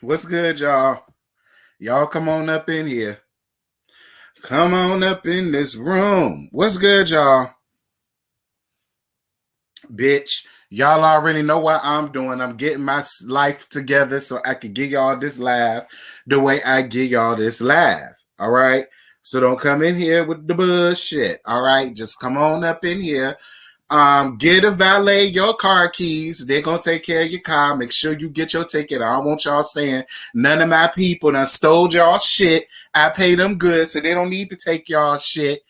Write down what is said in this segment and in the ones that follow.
What's good, y'all? Y'all come on up in here. Come on up in this room. What's good, y'all? Bitch, y'all already know what I'm doing. I'm getting my life together so I can give y'all this live the way I give y'all this live. All right? So don't come in here with the bullshit. All right? Just come on up in here. Get a valet your car keys. They're gonna take care of your car. Make sure you get your ticket. I don't want y'all saying none of my people done stole y'all shit. I pay them good, so they don't need to take y'all shit.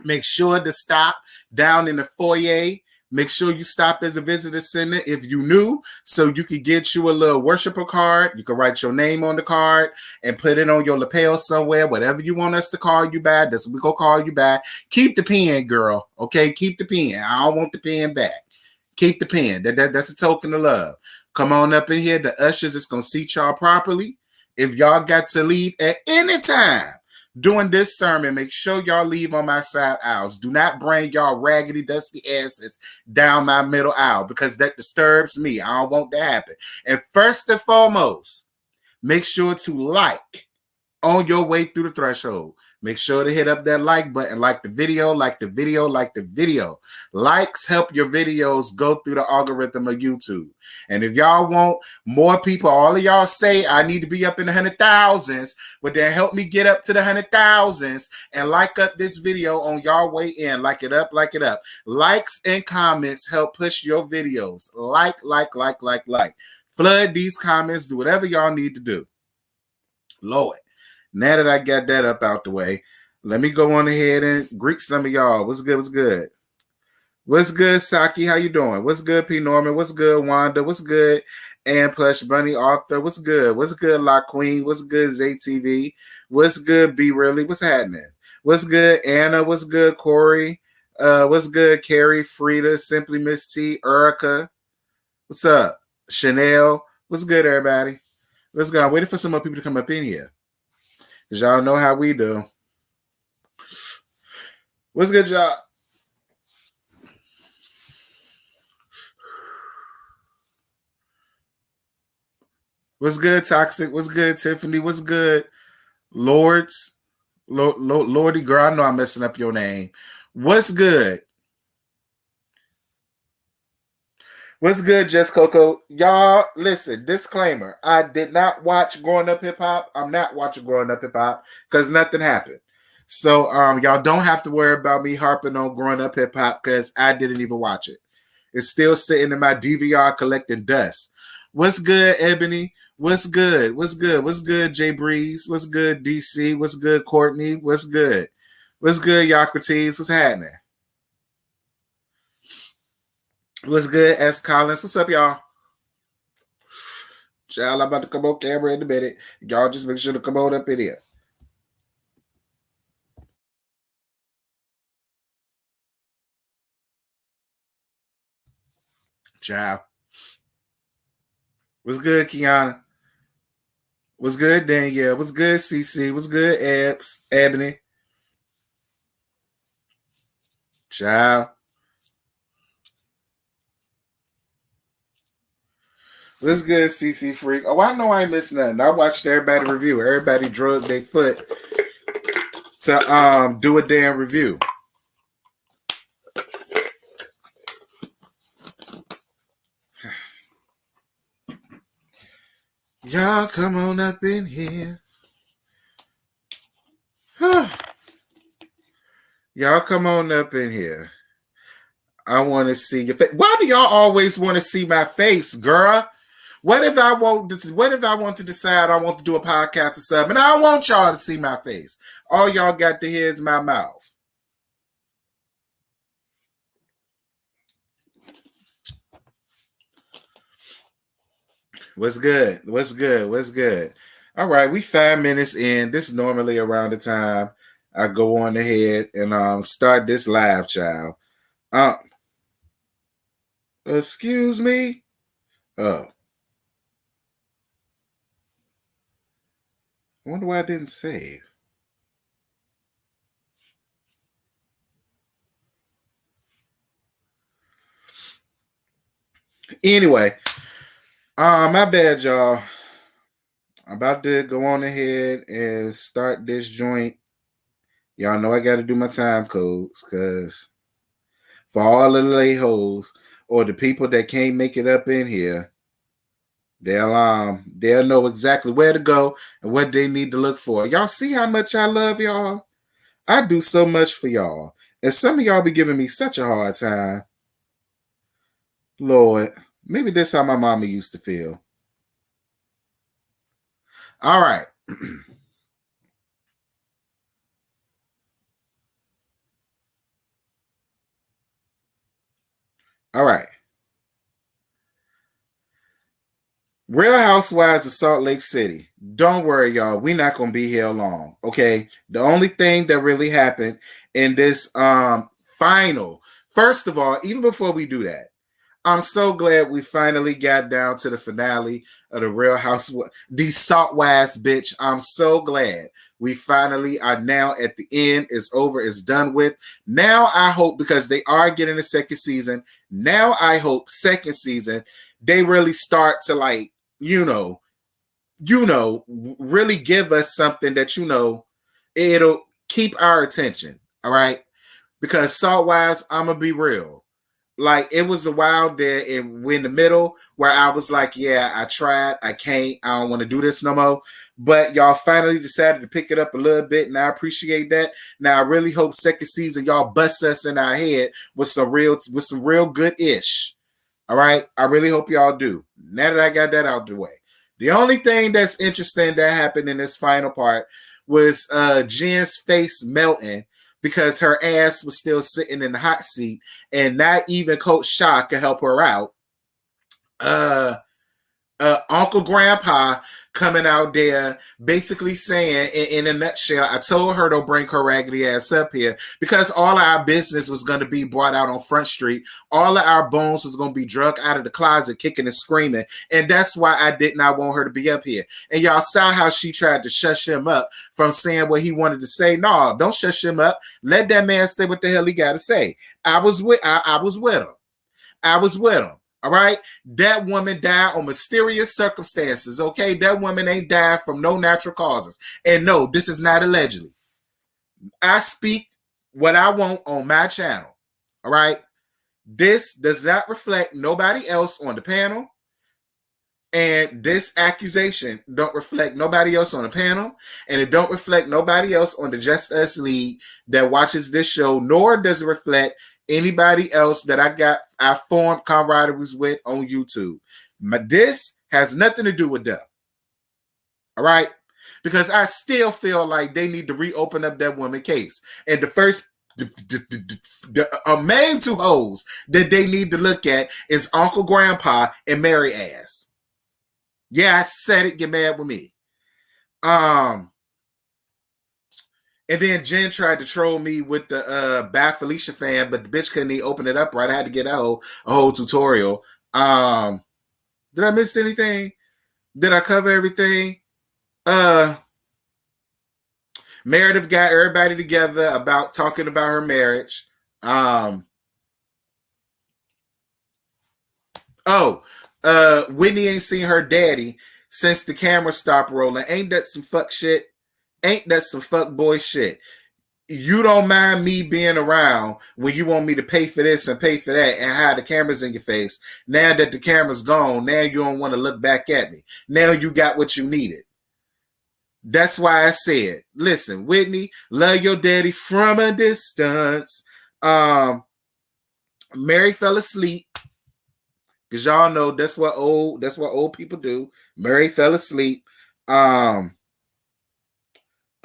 Make sure to stop down in the foyer. Make sure you stop at the visitor center if you new, so you can get you a little worshiper card. You can write your name on the card and put it on your lapel somewhere. Whatever you want us to call you by, that's what we gonna call you by. Keep the pen, girl. Okay, keep the pen. I don't want the pen back. Keep the pen. That's a token of love. Come on up in here. The ushers is gonna seat y'all properly. If y'all got to leave at any time during this sermon, make sure y'all leave on my side aisles. Do not bring y'all raggedy, dusty asses down my middle aisle because that disturbs me. I don't want that to happen. And first and foremost, make sure to like on your way through the threshold. Make sure to hit up that like button, like the video, like the video, like the video. Likes help your videos go through the algorithm of YouTube. And if y'all want more people, all of y'all say I need to be up in the 100,000s, but then help me get up to the 100,000s and like up this video on y'all way in. Like it up, like it up. Likes and comments help push your videos. Like. Flood these comments, do whatever y'all need to do. Lord. Now that I got that up out the way, let me go on ahead and greet some of y'all. What's good? What's good? What's good, Saki? How you doing? What's good, P. Norman? What's good, Wanda? What's good, and Plush Bunny Arthur? What's good? What's good, La Queen? What's good, ZTV? What's good, B. Really? What's happening? What's good, Anna? What's good, Corey? What's good, Carrie, Frida, Simply Miss T, Erica? What's up, Chanel? What's good, everybody? Let's go. I'm waiting for some more people to come up in here. Because y'all know how we do. What's good, y'all? What's good, Toxic? What's good, Tiffany? What's good, Lords? Lordy girl, I know I'm messing up your name. What's good? What's good, Jess Coco? Y'all, listen, disclaimer. I did not watch Growing Up Hip Hop. I'm not watching Growing Up Hip Hop because nothing happened. So y'all don't have to worry about me harping on Growing Up Hip Hop because I didn't even watch it. It's still sitting in my DVR collecting dust. What's good, Ebony? What's good? What's good? What's good, Jay Breeze? What's good, DC? What's good, Courtney? What's good? What's good, Yocrates? What's happening? What's good, S. Collins? What's up, y'all? Child, I'm about to come on camera in a minute. Y'all just make sure to come on up in here. Child. What's good, Kiana? What's good, Danielle? What's good, CC? What's good, Ebony? Child. What's good, CC Freak? Oh, I know I ain't missing nothing. I watched everybody review. Everybody drugged their foot to do a damn review. Y'all come on up in here. Y'all come on up in here. I want to see your face. Why do y'all always want to see my face, girl? What if I want to decide I want to do a podcast or something, and I want y'all to see my face? All y'all got to hear is my mouth. What's good? What's good? What's good? All right, we 5 minutes in. This is normally around the time I go on ahead and start this live, child. Excuse me. Oh, I wonder why I didn't save. Anyway, My bad, y'all. I'm about to go on ahead and start this joint. Y'all know I got to do my time codes because for all of the lay hoes or the people that can't make it up in here, they'll know exactly where to go and what they need to look for. Y'all see how much I love y'all? I do so much for y'all. And some of y'all be giving me such a hard time. Lord, maybe this how my mama used to feel. All right. All right. Real Housewives of Salt Lake City. Don't worry, y'all. We're not gonna be here long. Okay. The only thing that really happened in this final, first of all, even before we do that, I'm so glad we finally got down to the finale of the Real Housewives, the Saltwise bitch. I'm so glad we finally are now at the end. It's over. It's done with. Now I hope, because they are getting a second season. Now I hope second season they really start to like, really give us something that it'll keep our attention. All right, because Saltwise, I'm gonna be real. Like, it was a while there in the middle where I was like, yeah, I tried. I can't. I don't want to do this no more. But y'all finally decided to pick it up a little bit, and I appreciate that. Now, I really hope second season y'all bust us in our head with some real good-ish. All right? I really hope y'all do. Now that I got that out the way. The only thing that's interesting that happened in this final part was Jen's face melting, because her ass was still sitting in the hot seat, and not even Coach Shaw could help her out. Uncle Grandpa coming out there basically saying, in a nutshell, I told her to bring her raggedy ass up here because all of our business was going to be brought out on Front Street. All of our bones was going to be drug out of the closet, kicking and screaming. And that's why I did not want her to be up here. And y'all saw how she tried to shush him up from saying what he wanted to say. No, don't shush him up. Let that man say what the hell he got to say. I was with him. I was with him. All right. That woman died on mysterious circumstances. Okay. That woman ain't died from no natural causes. And no, this is not allegedly. I speak what I want on my channel. All right. This does not reflect nobody else on the panel. And this accusation don't reflect nobody else on the panel. And it don't reflect nobody else on the Just Us League that watches this show, nor does it reflect anybody else that I formed camaraderies with on YouTube. This has nothing to do with them. All right? Because I still feel like they need to reopen up that woman case. And the first main two hoes that they need to look at is Uncle Grandpa and Mary Ass. Yeah, I said it. Get mad with me. And then Jen tried to troll me with the Bad Felicia fan, but the bitch couldn't even open it up right. I had to get a whole tutorial. Did I miss anything? Did I cover everything? Meredith got everybody together about talking about her marriage. Whitney ain't seen her daddy since the camera stopped rolling. Ain't that some fuck shit? Ain't that some fuck boy shit? You don't mind me being around when you want me to pay for this and pay for that and hide the cameras in your face. Now that the camera's gone, now you don't want to look back at me. Now you got what you needed. That's why I said, listen, Whitney, love your daddy from a distance. Mary fell asleep. Because y'all know that's what old people do. Mary fell asleep.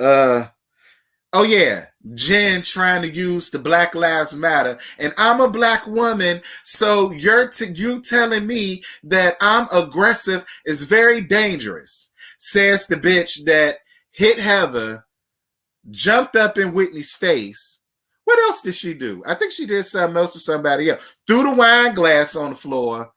Oh yeah, Jen trying to use the Black Lives Matter, and I'm a black woman, so you telling me that I'm aggressive is very dangerous, says the bitch that hit Heather, jumped up in Whitney's face. What else did she do? I think she did something else to somebody else. Threw the wine glass on the floor.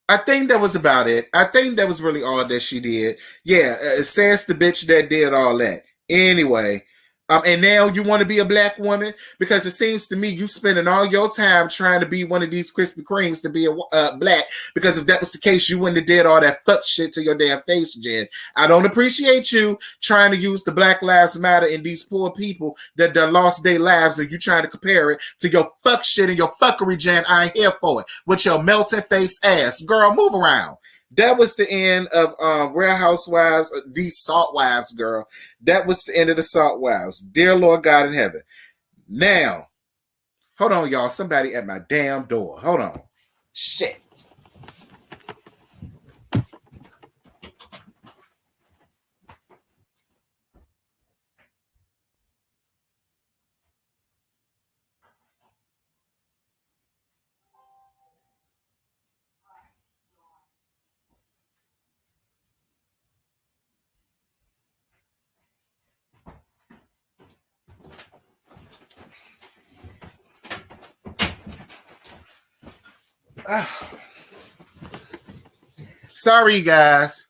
I think that was about it. I think that was really all that she did. Yeah, it says the bitch that did all that. Anyway, And now you want to be a black woman because it seems to me you spending all your time trying to be one of these Krispy Kremes to be a black. Because if that was the case, you wouldn't have did all that fuck shit to your damn face, Jen. I don't appreciate you trying to use the Black Lives Matter and these poor people that lost their lives, and you trying to compare it to your fuck shit and your fuckery, Jen. I ain't here for it. With your melting face ass, girl, move around. That was the end of Real Housewives, these Salt Wives, girl. That was the end of the Salt Wives. Dear Lord God in heaven. Now, hold on, y'all. Somebody at my damn door. Hold on. Shit. Sorry, you guys.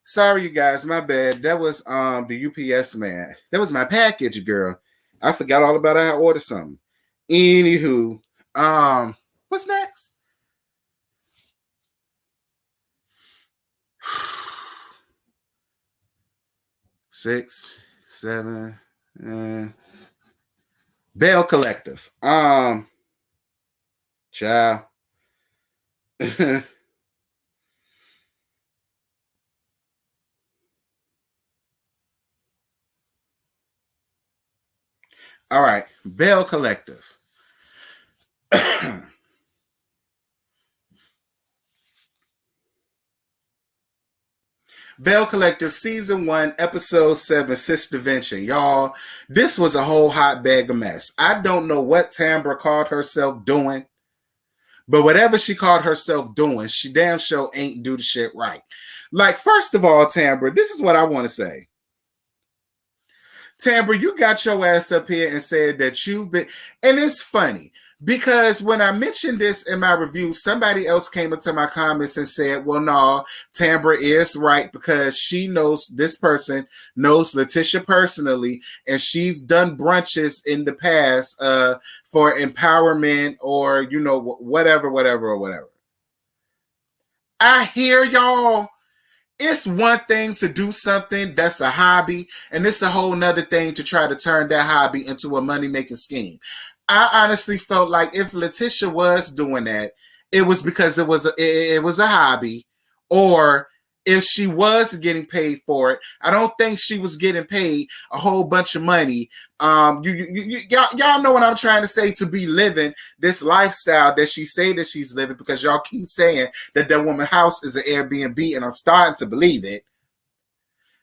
Sorry, you guys. My bad. That was the UPS man. That was my package, girl. I forgot all about it. I ordered something. Anywho, what's next? Six, seven, Belle Collective. Child. All right, Belle Collective. Belle Collective, Season 1, Episode 7, Sister Venture. Y'all, this was a whole hot bag of mess. I don't know what Tambra called herself doing, but whatever she called herself doing, she damn sure ain't do the shit right. Like, first of all, Tambra, this is what I want to say. Tambra, you got your ass up here and said that you've been, and it's funny because when I mentioned this in my review, somebody else came into my comments and said, well, no, Tambra is right because she knows, this person knows Letitia personally, and she's done brunches in the past for empowerment or, you know, whatever. I hear y'all. It's one thing to do something that's a hobby, and it's a whole nother thing to try to turn that hobby into a money-making scheme. I honestly felt like if Letitia was doing that, it was because it was a hobby, or if she was getting paid for it. I don't think she was getting paid a whole bunch of money. Y'all know what I'm trying to say, to be living this lifestyle that she say that she's living, because y'all keep saying that woman's house is an Airbnb, and I'm starting to believe it.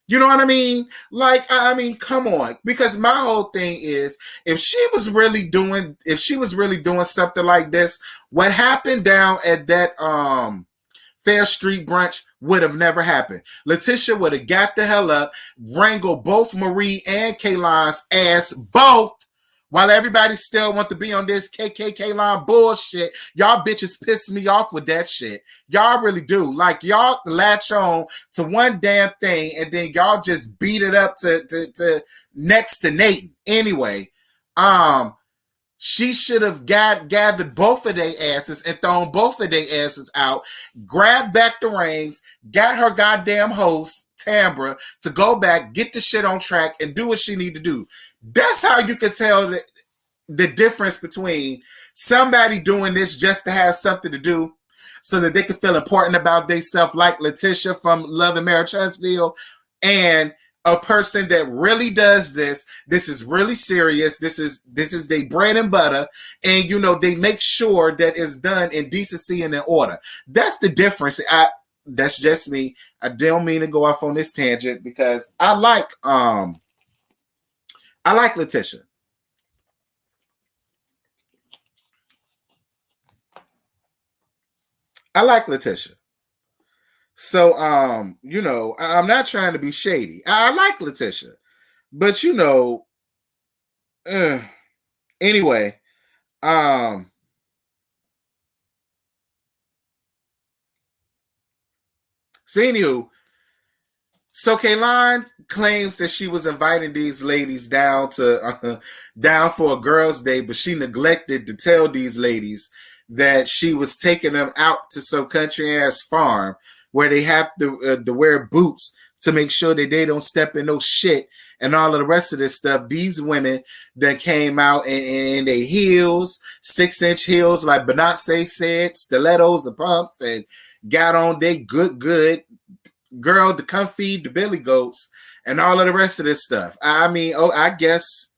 You know what I mean? Like, I mean, come on. Because my whole thing is, if she was really doing something like this, what happened down at that Fair Street brunch would have never happened. Letitia would have got the hell up, wrangled both Marie and Kaylan's ass both, while everybody still want to be on this KKK line bullshit. Y'all bitches piss me off with that shit. Y'all really do. Like, y'all latch on to one damn thing and then y'all just beat it up to next to Nathan. Anyway, she should have gathered both of their asses and thrown both of their asses out, grabbed back the reins, got her goddamn host, Tambra, to go back, get the shit on track, and do what she need to do. That's how you can tell the difference between somebody doing this just to have something to do so that they can feel important about themselves, like Letitia from Love and Marriage Huntsville, and a person that really does this. This is really serious. This is their bread and butter, and you know they make sure that it's done in decency and in order. That's the difference. That's just me. I don't mean to go off on this tangent because I like Letitia. I like Letitia. So, you know, I'm not trying to be shady. I like Letitia, but you know, anyway, so anywho, So Kaylon claims that she was inviting these ladies down to down for a girls' day, but she neglected to tell these ladies that she was taking them out to some country ass farm where they have to wear boots to make sure that they don't step in no shit and all of the rest of this stuff. These women that came out in their heels, 6-inch heels, like Beyonce said, stilettos and pumps, and got on they good girl to come feed the billy goats and all of the rest of this stuff. I mean, I guess,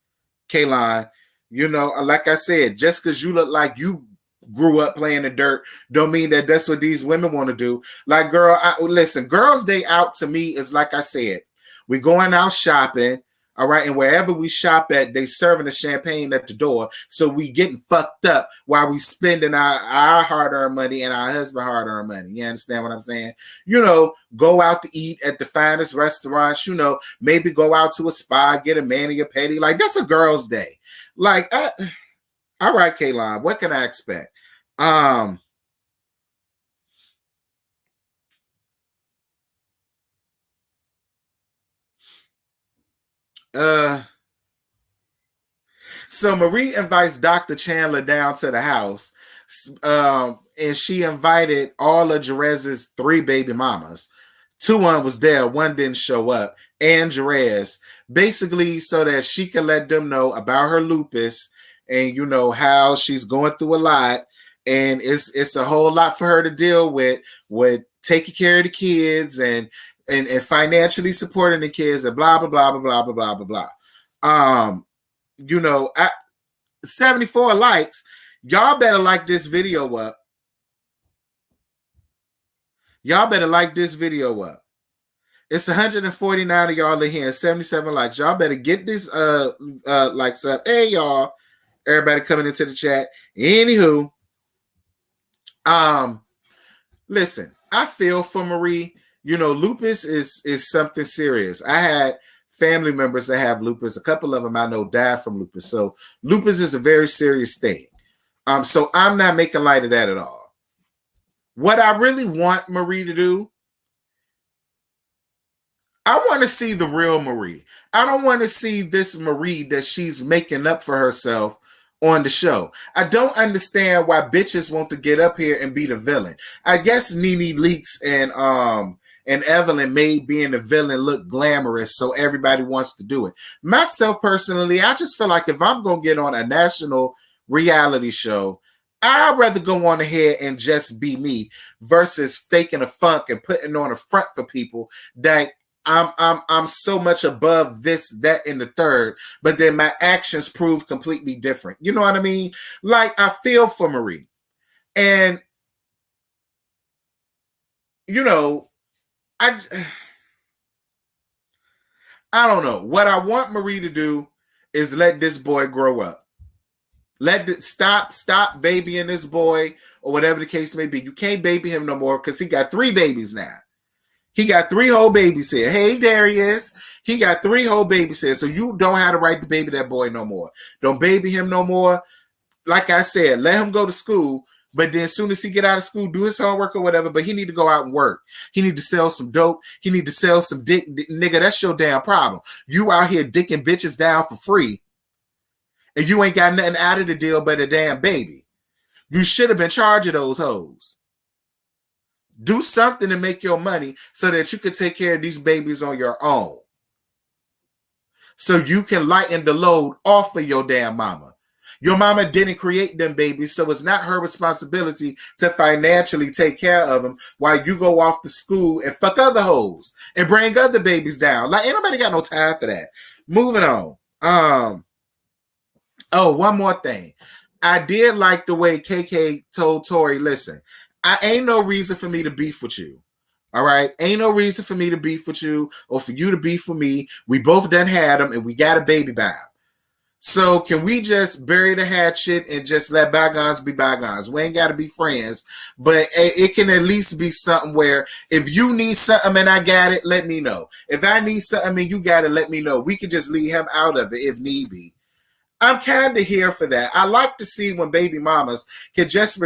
Kaylon, like I said, just because you look like you grew up playing the dirt don't mean that that's what these women want to do. Like, girl, listen, girls' day out to me is, like I said, we going out shopping, all right, and wherever we shop at, they serving the champagne at the door, so we getting fucked up while we spending our hard-earned money and our husband hard-earned money. You understand what I'm saying? Go out to eat at the finest restaurants, maybe go out to a spa, get a mani or pedi. Like, that's a girl's day. Like, all right, Kaylon, what can I expect? So Marie invites Dr. Chandler down to the house, and she invited all of Jerez's 3 baby mamas. 2 of them was there, 1 didn't show up, and Jerez, basically so that she can let them know about her lupus and how she's going through a lot, and it's a whole lot for her to deal with taking care of the kids and financially supporting the kids and blah blah blah blah blah blah blah blah. At 74 likes, y'all better like this video up. Y'all better like this video up. It's 149 of y'all in here and 77 likes. Y'all better get this likes up. Hey, y'all. Everybody coming into the chat. Anywho, listen, I feel for Marie. Lupus is something serious. I had family members that have lupus. A couple of them I know died from lupus. So lupus is a very serious thing. So I'm not making light of that at all. What I really want Marie to do, I want to see the real Marie. I don't want to see this Marie that she's making up for herself on the show. I don't understand why bitches want to get up here and be the villain. I guess Nene Leakes and Evelyn made being the villain look glamorous, so everybody wants to do it. Myself personally, I just feel like if I'm going to get on a national reality show, I'd rather go on ahead and just be me versus faking a funk and putting on a front for people that I'm so much above this, that, and the third, but then my actions prove completely different. You know what I mean? Like, I feel for Marie. And, I don't know. What I want Marie to do is let this boy grow up. Stop babying this boy or whatever the case may be. You can't baby him no more because he got 3 babies now. He got 3 whole babies here. Hey, Darius. He got 3 whole babies here. So you don't have the right to baby that boy no more. Don't baby him no more. Like I said, let him go to school. But then as soon as he get out of school, do his homework or whatever. But he need to go out and work. He need to sell some dope. He need to sell some dick. Nigga, that's your damn problem. You out here dicking bitches down for free. And you ain't got nothing out of the deal but a damn baby. You should have been charging those hoes. Do something to make your money so that you can take care of these babies on your own. So you can lighten the load off of your damn mama. Your mama didn't create them babies, so it's not her responsibility to financially take care of them while you go off to school and fuck other hoes and bring other babies down. Like, ain't nobody got no time for that. Moving on. One more thing. I did like the way KK told Tori, listen, I ain't no reason for me to beef with you. All right? Ain't no reason for me to beef with you or for you to beef with me. We both done had them and we got a baby by them. So can we just bury the hatchet and just let bygones be bygones? We ain't got to be friends, but it can at least be something where if you need something and I got it, let me know. If I need something and you got it, let me know. We can just leave him out of it if need be. I'm kind of here for that. I like to see when baby mamas can just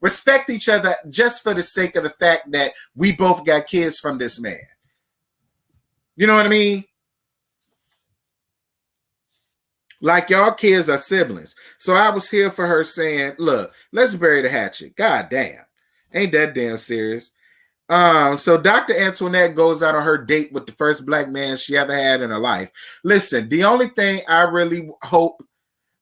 respect each other just for the sake of the fact that we both got kids from this man. You know what I mean? Like y'all kids are siblings. So I was here for her saying, look, let's bury the hatchet. God damn. Ain't that damn serious? So Dr. Antoinette goes out on her date with the first black man she ever had in her life. Listen, the only thing I really hope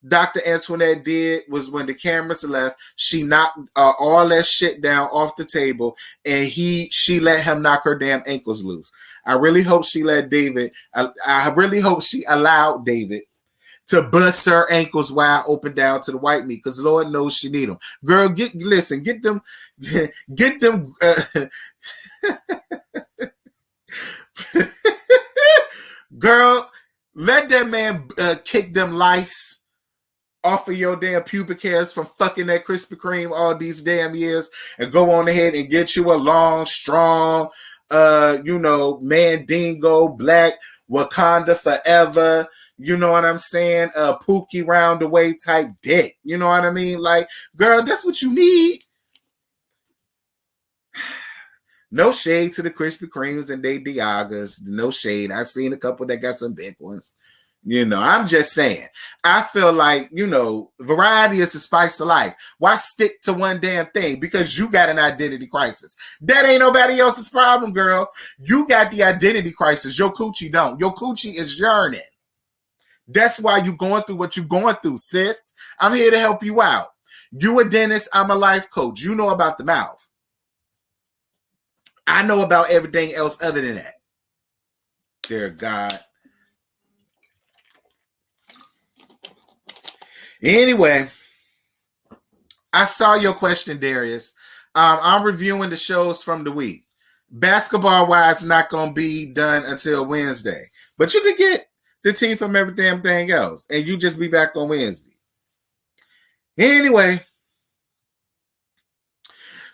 Dr. Antoinette did was when the cameras left, she knocked all that shit down off the table, and she let him knock her damn ankles loose. I really hope she let David. I really hope she allowed David to bust her ankles wide open down to the white meat, because Lord knows she need them. Girl, get them. Girl, let that man kick them lice off of your damn pubic hairs from fucking that Krispy Kreme all these damn years, and go on ahead and get you a long, strong, Mandingo, black, Wakanda forever, you know what I'm saying? Pookie round the way type dick. You know what I mean? Like, girl, that's what you need. No shade to the Krispy Kremes and they Diagas. No shade. I've seen a couple that got some big ones. I'm just saying. I feel like, variety is the spice of life. Why stick to one damn thing? Because you got an identity crisis. That ain't nobody else's problem, girl. You got the identity crisis. Your coochie don't. Your coochie is yearning. That's why you're going through what you're going through, sis. I'm here to help you out. You a dentist. I'm a life coach. You know about the mouth. I know about everything else other than that. Dear God. Anyway, I saw your question, Darius. I'm reviewing the shows from the week. Basketball-wise, not going to be done until Wednesday. But you can get the tea from every damn thing else. And you just be back on Wednesday. Anyway.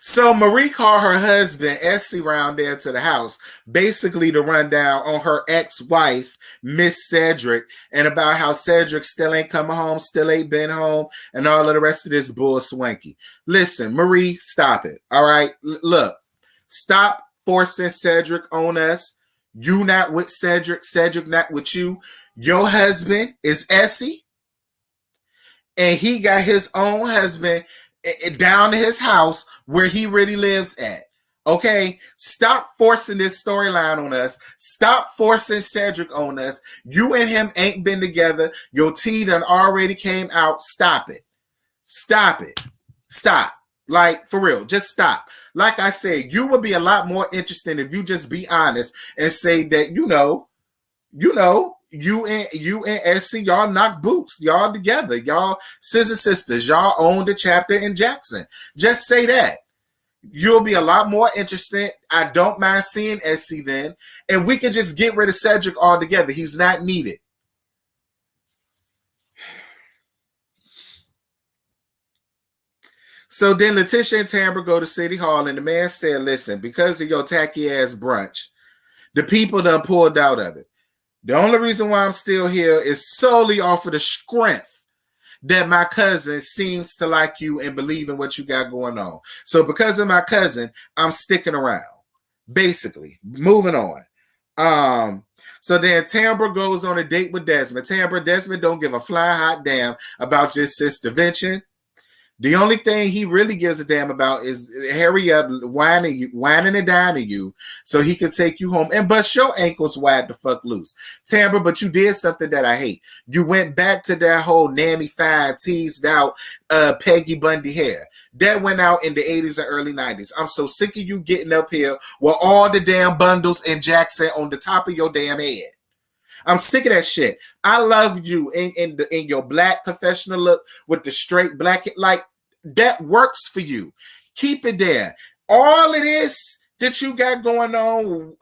So Marie called her husband, Essie, around there to the house, basically to run down on her ex-wife, Miss Cedric, and about how Cedric still ain't coming home, still ain't been home, and all of the rest of this bull swanky. Listen, Marie, stop it. All right? Look, stop forcing Cedric on us. You not with Cedric, Cedric not with you. Your husband is Essie, and he got his own husband down to his house where he really lives at. Okay? Stop forcing this storyline on us. Stop forcing Cedric on us. You and him ain't been together. Your tea done already came out. Stop it. Stop it. Stop. Like, for real, just stop. Like I said, you would be a lot more interesting if you just be honest and say that, you and Essie, y'all knock boots. Y'all together. Y'all scissor sisters. Y'all own the chapter in Jackson. Just say that. You'll be a lot more interested. I don't mind seeing Essie then. And we can just get rid of Cedric altogether. He's not needed. So then Letitia and Tambra go to City Hall, and the man said, listen, because of your tacky ass brunch, the people done pulled out of it. The only reason why I'm still here is solely off of the strength that my cousin seems to like you and believe in what you got going on. So because of my cousin, I'm sticking around. Basically, moving on. So then Tambra goes on a date with Desmond. Desmond don't give a flying hot damn about just Sister Venture. The only thing he really gives a damn about is hurry up, whining and dining you so he can take you home and bust your ankles wide the fuck loose. Tambra, but you did something that I hate. You went back to that whole Nammy Fine teased out Peggy Bundy hair. That went out in the 80s and early 90s. I'm so sick of you getting up here with all the damn bundles and Jackson on the top of your damn head. I'm sick of that shit. I love you in your black professional look with the straight black, like that works for you. Keep it there. All it is that you got going on,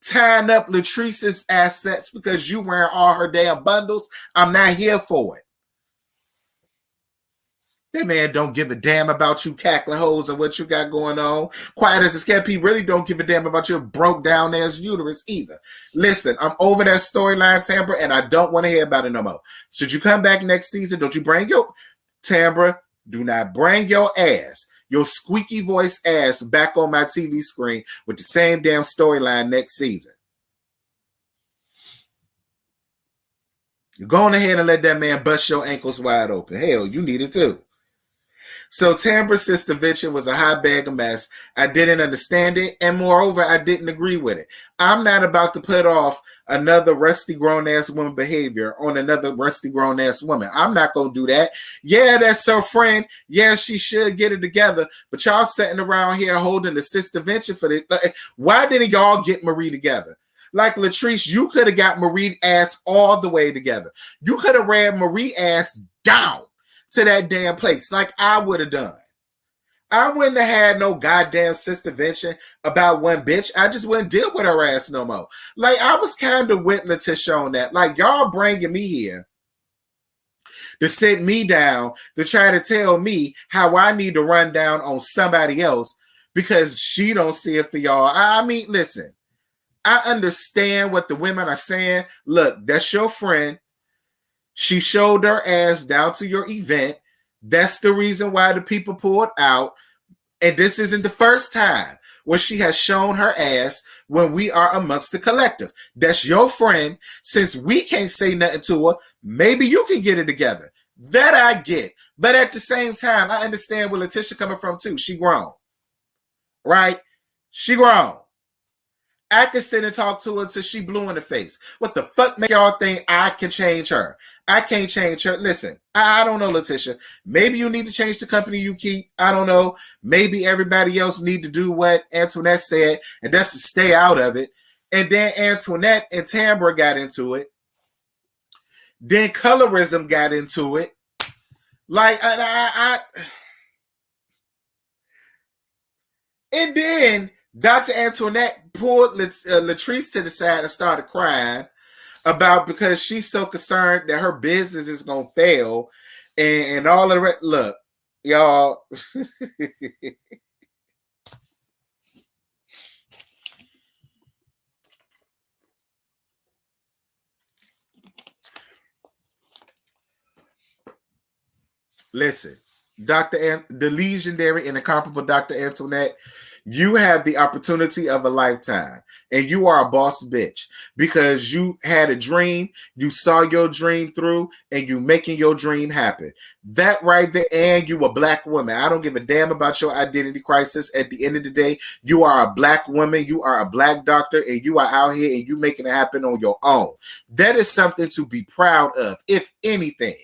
tying up Latrice's assets because you wearing all her damn bundles, I'm not here for it. That man don't give a damn about you cackling hoes and what you got going on. Quiet as a scared, he really don't give a damn about your broke down ass uterus either. Listen, I'm over that storyline, Tambra, and I don't want to hear about it no more. Should you come back next season, don't you bring your Tambra, do not bring your ass, your squeaky voice ass back on my TV screen with the same damn storyline next season. You're going ahead and let that man bust your ankles wide open. Hell, you need it too. So Tambra's sister Vincent was a hot bag of mess. I didn't understand it, and moreover, I didn't agree with it. I'm not about to put off another rusty grown-ass woman behavior on another rusty grown-ass woman. I'm not going to do that. Yeah, that's her friend. Yeah, she should get it together, but y'all sitting around here holding the sister Vincent for this. Why didn't y'all get Marie together? Like Latrice, you could have got Marie ass all the way together. You could have ran Marie ass down to that damn place like I would have done. I wouldn't have had no goddamn sister Vincent about one bitch. I just wouldn't deal with her ass no more. Like, I was kind of with Letitia on that. Like, y'all bringing me here to sit me down to try to tell me how I need to run down on somebody else because she don't see it for y'all. I mean, listen, I understand what the women are saying. Look, that's your friend. She showed her ass down to your event. That's the reason why the people pulled out. And this isn't the first time where she has shown her ass when we are amongst the collective. That's your friend. Since we can't say nothing to her, maybe you can get it together. That I get. But at the same time, I understand where Letitia coming from too. She grown. Right? She grown. I could sit and talk to her until she blue in the face. What the fuck make y'all think I can change her? I can't change her. Listen, I don't know, Letitia. Maybe you need to change the company you keep. I don't know. Maybe everybody else need to do what Antoinette said, and that's to stay out of it. And then Antoinette and Tambra got into it. Then colorism got into it. Like, and then Dr. Antoinette pulled Latrice to the side and started crying about because she's so concerned that her business is going to fail and all of the rest. Look, y'all. Listen, the legendary and incomparable Dr. Antoinette, you have the opportunity of a lifetime, and you are a boss bitch because you had a dream, you saw your dream through, and you making your dream happen. That right there, and you a black woman. I don't give a damn about your identity crisis. At the end of the day, you are a black woman, you are a black doctor, and you are out here and you making it happen on your own. That is something to be proud of, if anything.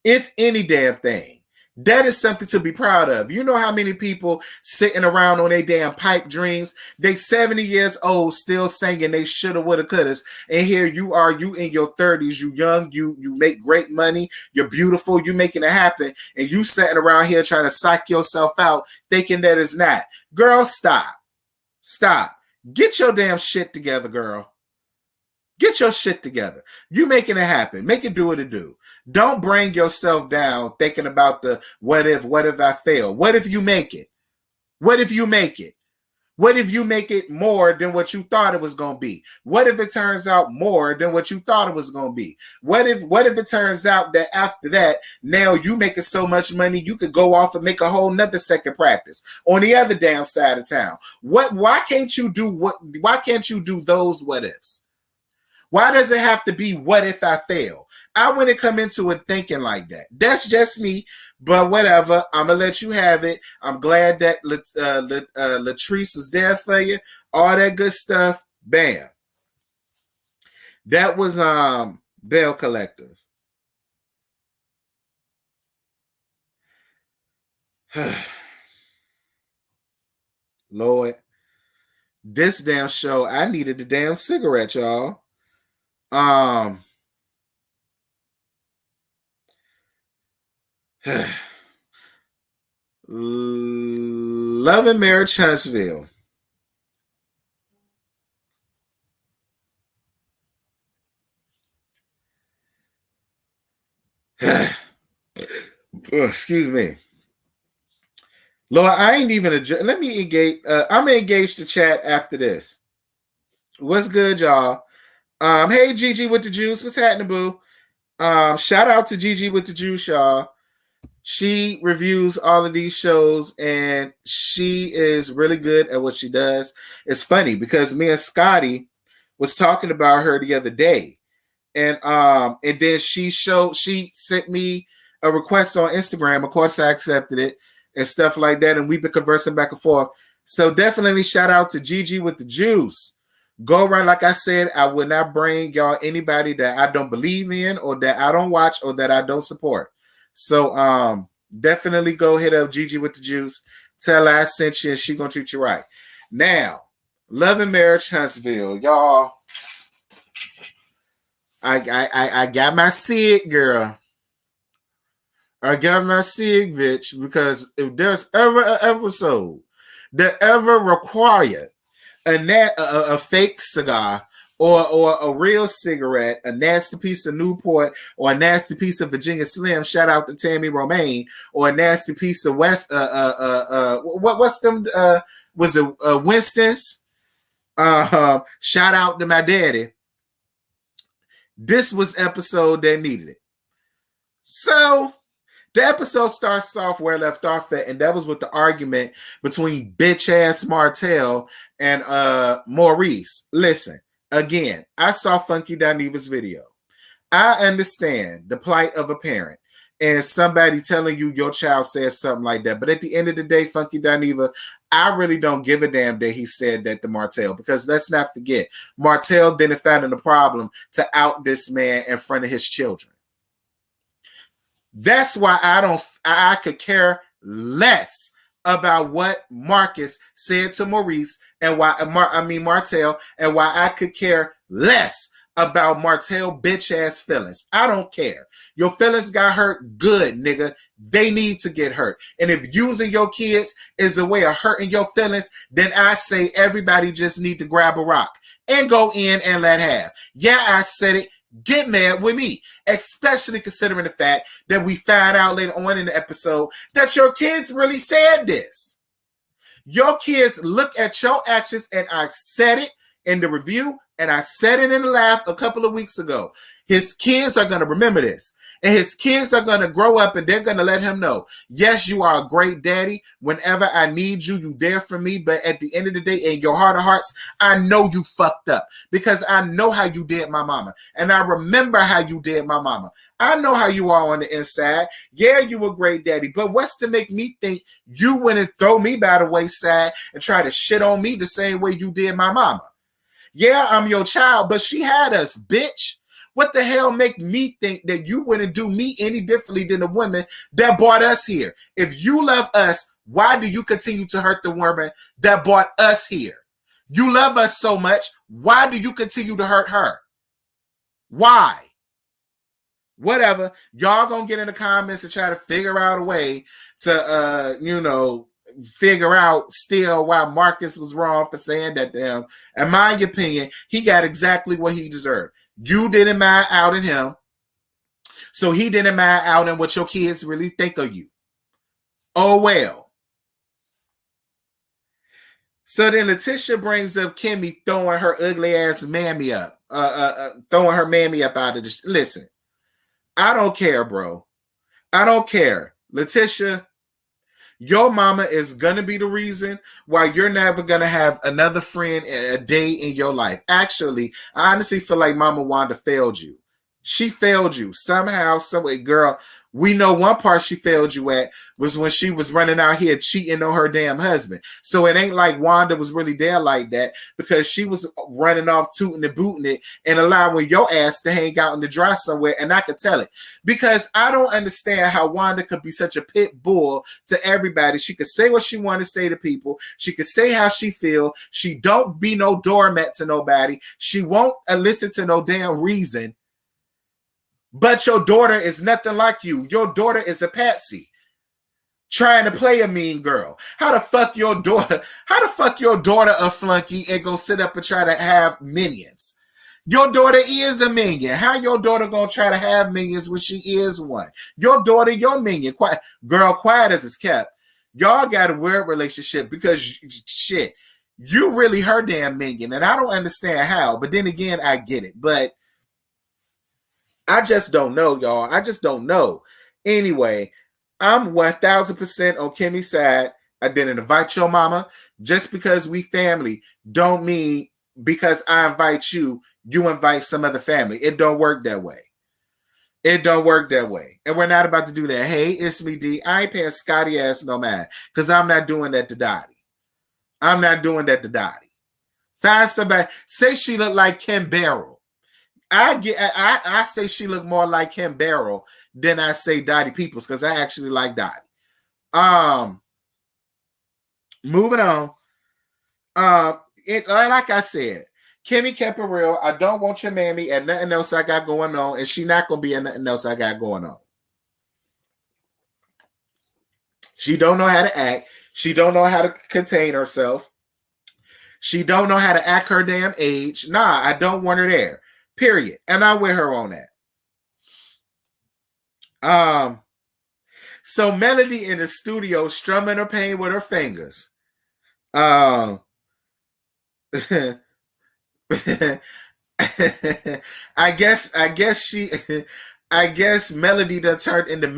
If any damn thing. That is something to be proud of. You know how many people sitting around on their damn pipe dreams? They 70 years old still singing they shoulda, woulda, couldas. And here you are, you in your 30s, you young, you make great money, you're beautiful, you making it happen, and you sitting around here trying to psych yourself out thinking that it's not. Girl, stop. Stop. Get your damn shit together, girl. Get your shit together. You making it happen. Make it do what it do. Don't bring yourself down thinking about the what if I fail? What if you make it? What if you make it? What if you make it more than what you thought it was going to be? What if it turns out more than what you thought it was going to be? What if it turns out that after that, now you making so much money, you could go off and make a whole nother second practice on the other damn side of town? Why can't you do those what ifs? Why does it have to be what if I fail? I wouldn't come into it thinking like that. That's just me, but whatever. I'm going to let you have it. I'm glad that Latrice was there for you. All that good stuff. Bam. That was Belle Collective. Lord. This damn show, I needed the damn cigarette, y'all. Love and Marriage Huntsville. Excuse me. Lord, I ain't even let me engage. I'm gonna engage the chat after this. What's good, y'all? Hey, Gigi with the juice. What's happening, boo? Shout out to Gigi with the juice, y'all. She reviews all of these shows, and she is really good at what she does. It's funny because me and Scotty was talking about her the other day, And then she sent me a request on Instagram. Of course, I accepted it and stuff like that. And we've been conversing back and forth. So definitely shout out to Gigi with the juice. Go around, like I said, I will not bring y'all anybody that I don't believe in or that I don't watch or that I don't support. So definitely go hit up Gigi with the juice. Tell her I sent you and she gonna treat you right. Now, Love and Marriage Huntsville, y'all. I got my SIG, girl. I got my SIG, bitch, because if there's ever an episode that ever required a fake cigar or a real cigarette, a nasty piece of Newport or a nasty piece of Virginia Slim, shout out to Tammy Romaine, or a nasty piece of what's them was it Winston's? Shout out to my daddy. This was episode that needed it. So the episode starts off where I left off at, and that was with the argument between bitch ass Martell and Maurice. Listen, again, I saw Funky Dineva's video. I understand the plight of a parent and somebody telling you your child says something like that. But at the end of the day, Funky Dineva, I really don't give a damn that he said that to Martell, because let's not forget, Martell didn't find it a problem to out this man in front of his children. That's why I could care less about what Marcus said to Maurice and why Martell, and why I could care less about Martell bitch ass feelings. I don't care. Your feelings got hurt, good, nigga. They need to get hurt. And if using your kids is a way of hurting your feelings, then I say everybody just need to grab a rock and go in and let have. Yeah, I said it. Get mad with me, especially considering the fact that we found out later on in the episode that your kids really said this. Your kids look at your actions, and I said it in the review, and I said it in the live a couple of weeks ago. His kids are going to remember this, and his kids are going to grow up, and they're going to let him know, yes, you are a great daddy. Whenever I need you, you there for me. But at the end of the day, in your heart of hearts, I know you fucked up, because I know how you did my mama, and I remember how you did my mama. I know how you are on the inside. Yeah, you a great daddy, but what's to make me think you wouldn't throw me by the wayside and try to shit on me the same way you did my mama? Yeah, I'm your child, but she had us, bitch. What the hell make me think that you wouldn't do me any differently than the women that brought us here? If you love us, why do you continue to hurt the woman that brought us here? You love us so much, why do you continue to hurt her? Why? Whatever. Y'all gonna get in the comments and try to figure out a way to, figure out still why Marcus was wrong for saying that to him. In my opinion, he got exactly what he deserved. You didn't mind outing him, so he didn't mind outing what your kids really think of you. Oh, well. So then Letitia brings up Kimmy throwing her ugly ass mammy up, throwing her mammy up out of the... Listen, I don't care, bro. I don't care. Letitia, your mama is going to be the reason why you're never going to have another friend a day in your life. Actually, I honestly feel like Mama Wanda failed you. She failed you somehow, some way, girl. We know one part she failed you at was when she was running out here cheating on her damn husband. So it ain't like Wanda was really there like that, because she was running off tooting and booting it and allowing your ass to hang out in the dry somewhere. And I could tell it, because I don't understand how Wanda could be such a pit bull to everybody. She could say what she wanted to say to people. She could say how she feel. She don't be no doormat to nobody. She won't listen to no damn reason. But your daughter is nothing like you. Your daughter is a patsy trying to play a mean girl. How the fuck your daughter a flunky and go sit up and try to have minions? Your daughter is a minion. How your daughter gonna try to have minions when she is one? Your daughter, your minion. Quiet as it's kept. Y'all got a weird relationship, because shit, you really her damn minion. And I don't understand how, but then again, I get it. But I just don't know, y'all. I just don't know. Anyway, I'm 1,000% on Kimmy's side. I didn't invite your mama. Just because we family don't mean because I invite you, you invite some other family. It don't work that way. It don't work that way. And we're not about to do that. Hey, it's me, D. I ain't paying Scotty ass no man. Because I'm not doing that to Dottie. I'm not doing that to Dottie. Find somebody. Say she look like Kim Barrel. I say she look more like Kim Barrel than I say Dottie Peoples, because I actually like Dottie. Moving on. Like I said, Kimmy kept it real. I don't want your mammy and nothing else I got going on, and she not gonna be in nothing else I got going on. She don't know how to act. She don't know how to contain herself. She don't know how to act her damn age. Nah, I don't want her there. Period. And I'm with her on that. So Melody in the studio strumming her pain with her fingers. I guess Melody done turned into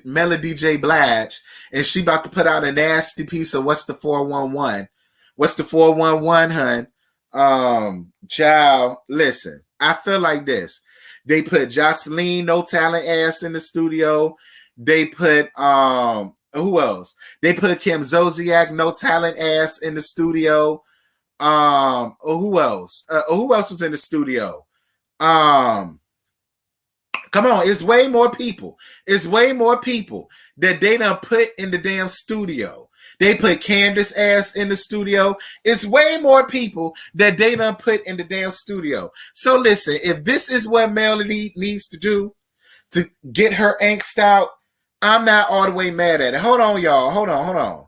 Melody J. Blige, and she about to put out a nasty piece of What's the 411? What's the 411, hun? Child, listen, I feel like this. They put Jocelyn No Talent ass in the studio. They put who else? They put Kim Zolciak No Talent ass in the studio. Who else? Who else was in the studio? Come on, it's way more people. It's way more people that they done put in the damn studio. They put Candace ass in the studio. It's way more people that they done put in the damn studio. So listen, if this is what Melody needs to do to get her angst out, I'm not all the way mad at it. Hold on, y'all. Hold on.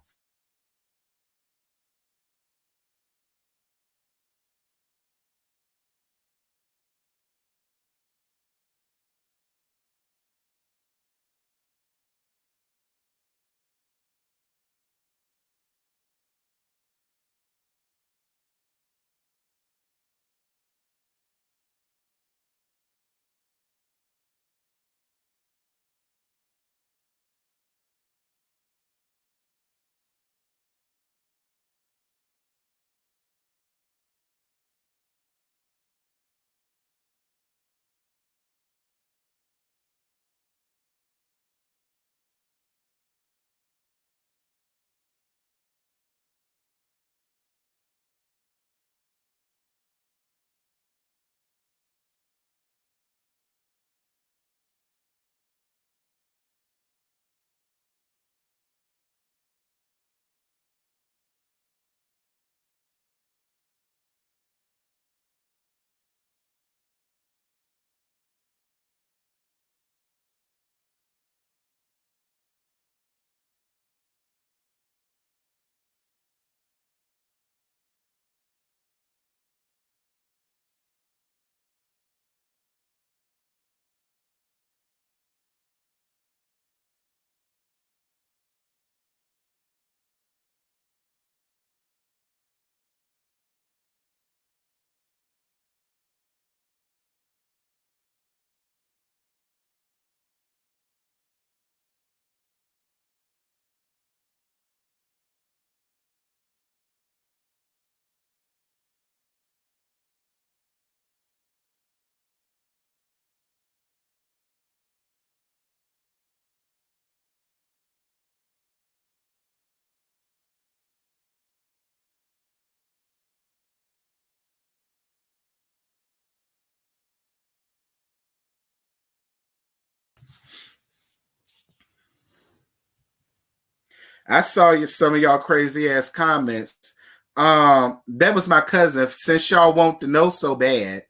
I saw some of y'all crazy ass comments. That was my cousin. Since y'all want to know so bad,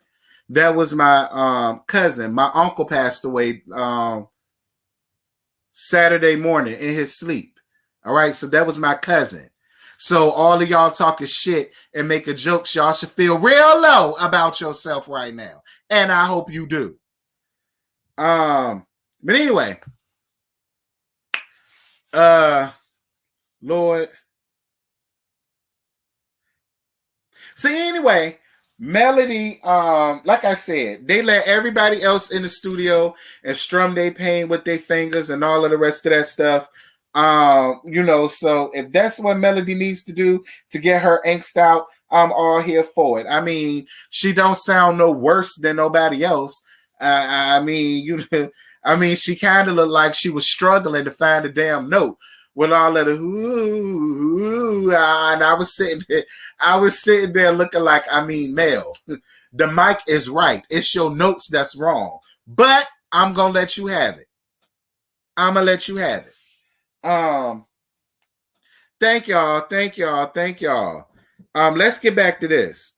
that was my cousin. My uncle passed away Saturday morning in his sleep. All right, so that was my cousin. So all of y'all talking shit and making jokes, y'all should feel real low about yourself right now, and I hope you do. But anyway, Lord. So anyway, Melody, like I said, they let everybody else in the studio and strum their pain with their fingers and all of the rest of that stuff. So if that's what Melody needs to do to get her angst out, I'm all here for it. I mean, she don't sound no worse than nobody else. I mean, I mean, she kind of looked like she was struggling to find a damn note with all of the ooh, and I was sitting there looking like, I mean, Mel, the mic is right. It's your notes that's wrong. But I'm gonna let you have it. I'm gonna let you have it. Thank y'all. Let's get back to this.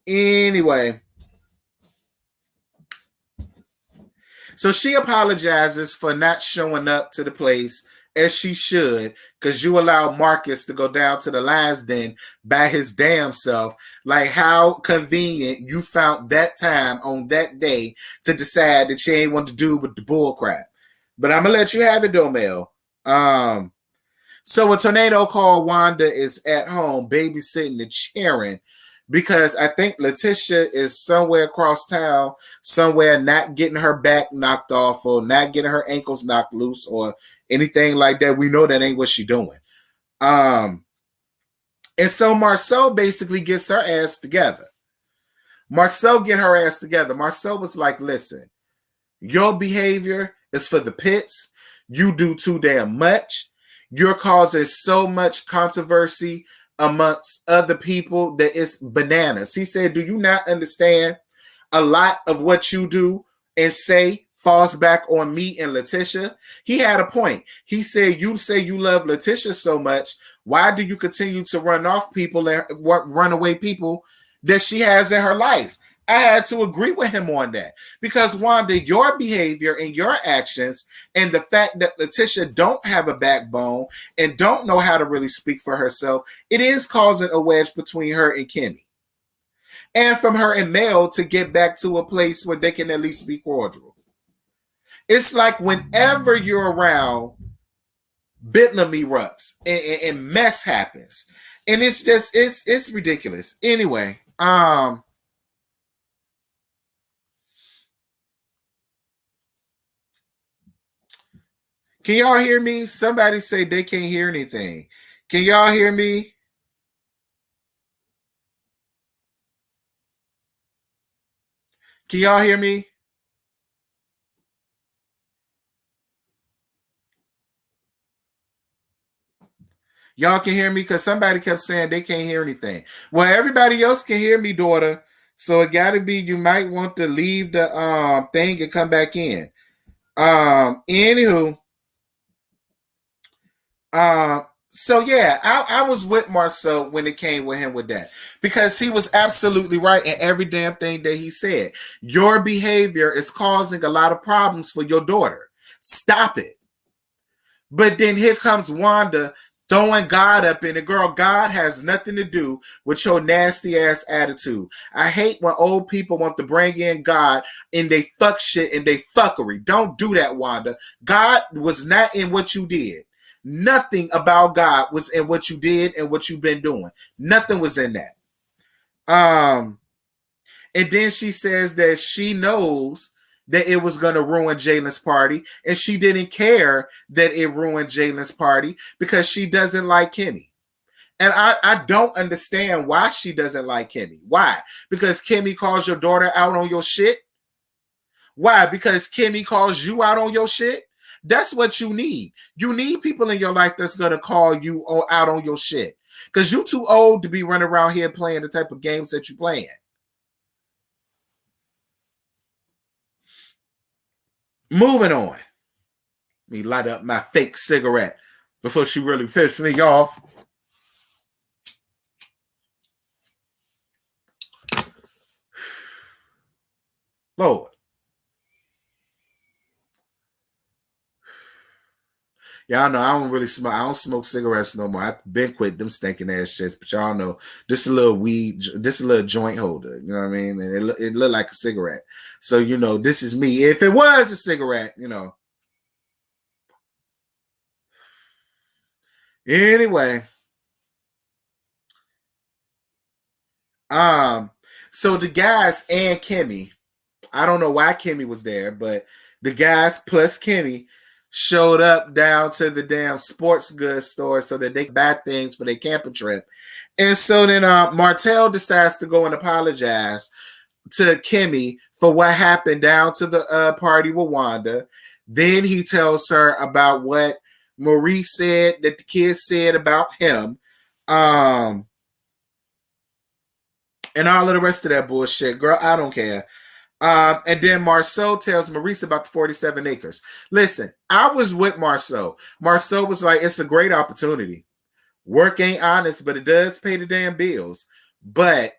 Anyway. So she apologizes for not showing up to the place as she should, because you allowed Marcus to go down to the lion's den by his damn self. Like, how convenient you found that time on that day to decide that you ain't want to do with the bull crap. But I'm gonna let you have it though, Mel. So a tornado called Wanda is at home babysitting and cheering because I think Letitia is somewhere across town, somewhere not getting her back knocked off or not getting her ankles knocked loose or anything like that. We know that ain't what she's doing. And so Marceau basically gets her ass together. Marceau was like, listen, your behavior is for the pits. You do too damn much. You're causing so much controversy amongst other people that it's bananas. He said, do you not understand a lot of what you do and say falls back on me and Letitia? He had a point. He said, you say you love Letitia so much. Why do you continue to run off people and run away people that she has in her life? I had to agree with him on that because Wanda, your behavior and your actions and the fact that Letitia don't have a backbone and don't know how to really speak for herself, it is causing a wedge between her and Kimmy. And from her and Mel to get back to a place where they can at least be cordial. It's like whenever you're around, bedlam erupts and mess happens. And it's just, it's ridiculous. Anyway, can y'all hear me? Somebody say they can't hear anything. Can y'all hear me? Can y'all hear me? Y'all can hear me because somebody kept saying they can't hear anything. Well, everybody else can hear me, daughter. So it got to be you might want to leave the thing and come back in. Anywho. So yeah, I was with Marceau when it came with him with that because he was absolutely right in every damn thing that he said. Your behavior is causing a lot of problems for your daughter. Stop it. But then here comes Wanda throwing God up in it. Girl, God has nothing to do with your nasty ass attitude. I hate when old people want to bring in God and they fuck shit and they fuckery. Don't do that, Wanda. God was not in what you did. Nothing about God was in what you did and what you've been doing. Nothing was in that. And then she says that she knows that it was going to ruin Jalen's party, and she didn't care that it ruined Jalen's party because she doesn't like Kimmy. And I don't understand why she doesn't like Kimmy. Why? Because Kimmy calls your daughter out on your shit? Why? Because Kimmy calls you out on your shit? That's what you need. You need people in your life that's going to call you out on your shit. Because you're too old to be running around here playing the type of games that you're playing. Moving on. Let me light up my fake cigarette before she really pissed me off. Lord. Y'all know I don't really smoke. I don't smoke cigarettes no more. I've been quit them stinking ass shits. But y'all know this a little weed, this a little joint holder. You know what I mean? And it looked like a cigarette. So you know, this is me. If it was a cigarette, you know. Anyway, so the guys and Kimmy, I don't know why Kimmy was there, but the guys plus Kimmy showed up down to the damn sports goods store so that they could buy things for their camping trip. And so then Martell decides to go and apologize to Kimmy for what happened down to the party with Wanda. Then he tells her about what Maurice said that the kids said about him. And all of the rest of that bullshit. Girl, I don't care. And then Marceau tells Maurice about the 47 acres. Listen, I was with Marceau. Marceau was like, it's a great opportunity. Work ain't honest, but it does pay the damn bills. But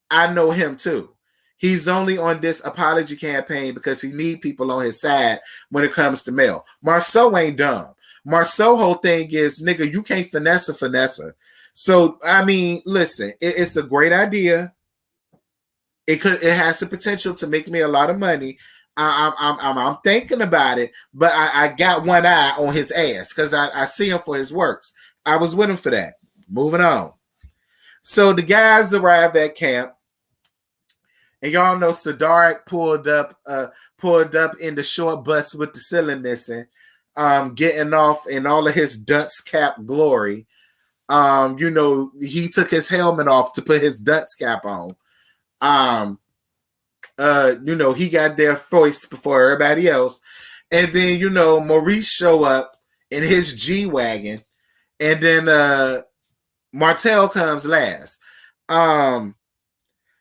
I know him too. He's only on this apology campaign because he need people on his side when it comes to mail. Marceau ain't dumb. Marceau whole thing is, nigga, you can't finesse a finesser. So, I mean, listen, it's a great idea. It has the potential to make me a lot of money. I'm thinking about it, but I got one eye on his ass because I see him for his works. I was with him for that. Moving on. So the guys arrived at camp, and y'all know Siddharth pulled up in the short bus with the ceiling missing, getting off in all of his dunce cap glory. You know, he took his helmet off to put his dunce cap on. You know, he got there first before everybody else. And then, you know, Maurice show up in his G-Wagon. And then Martell comes last.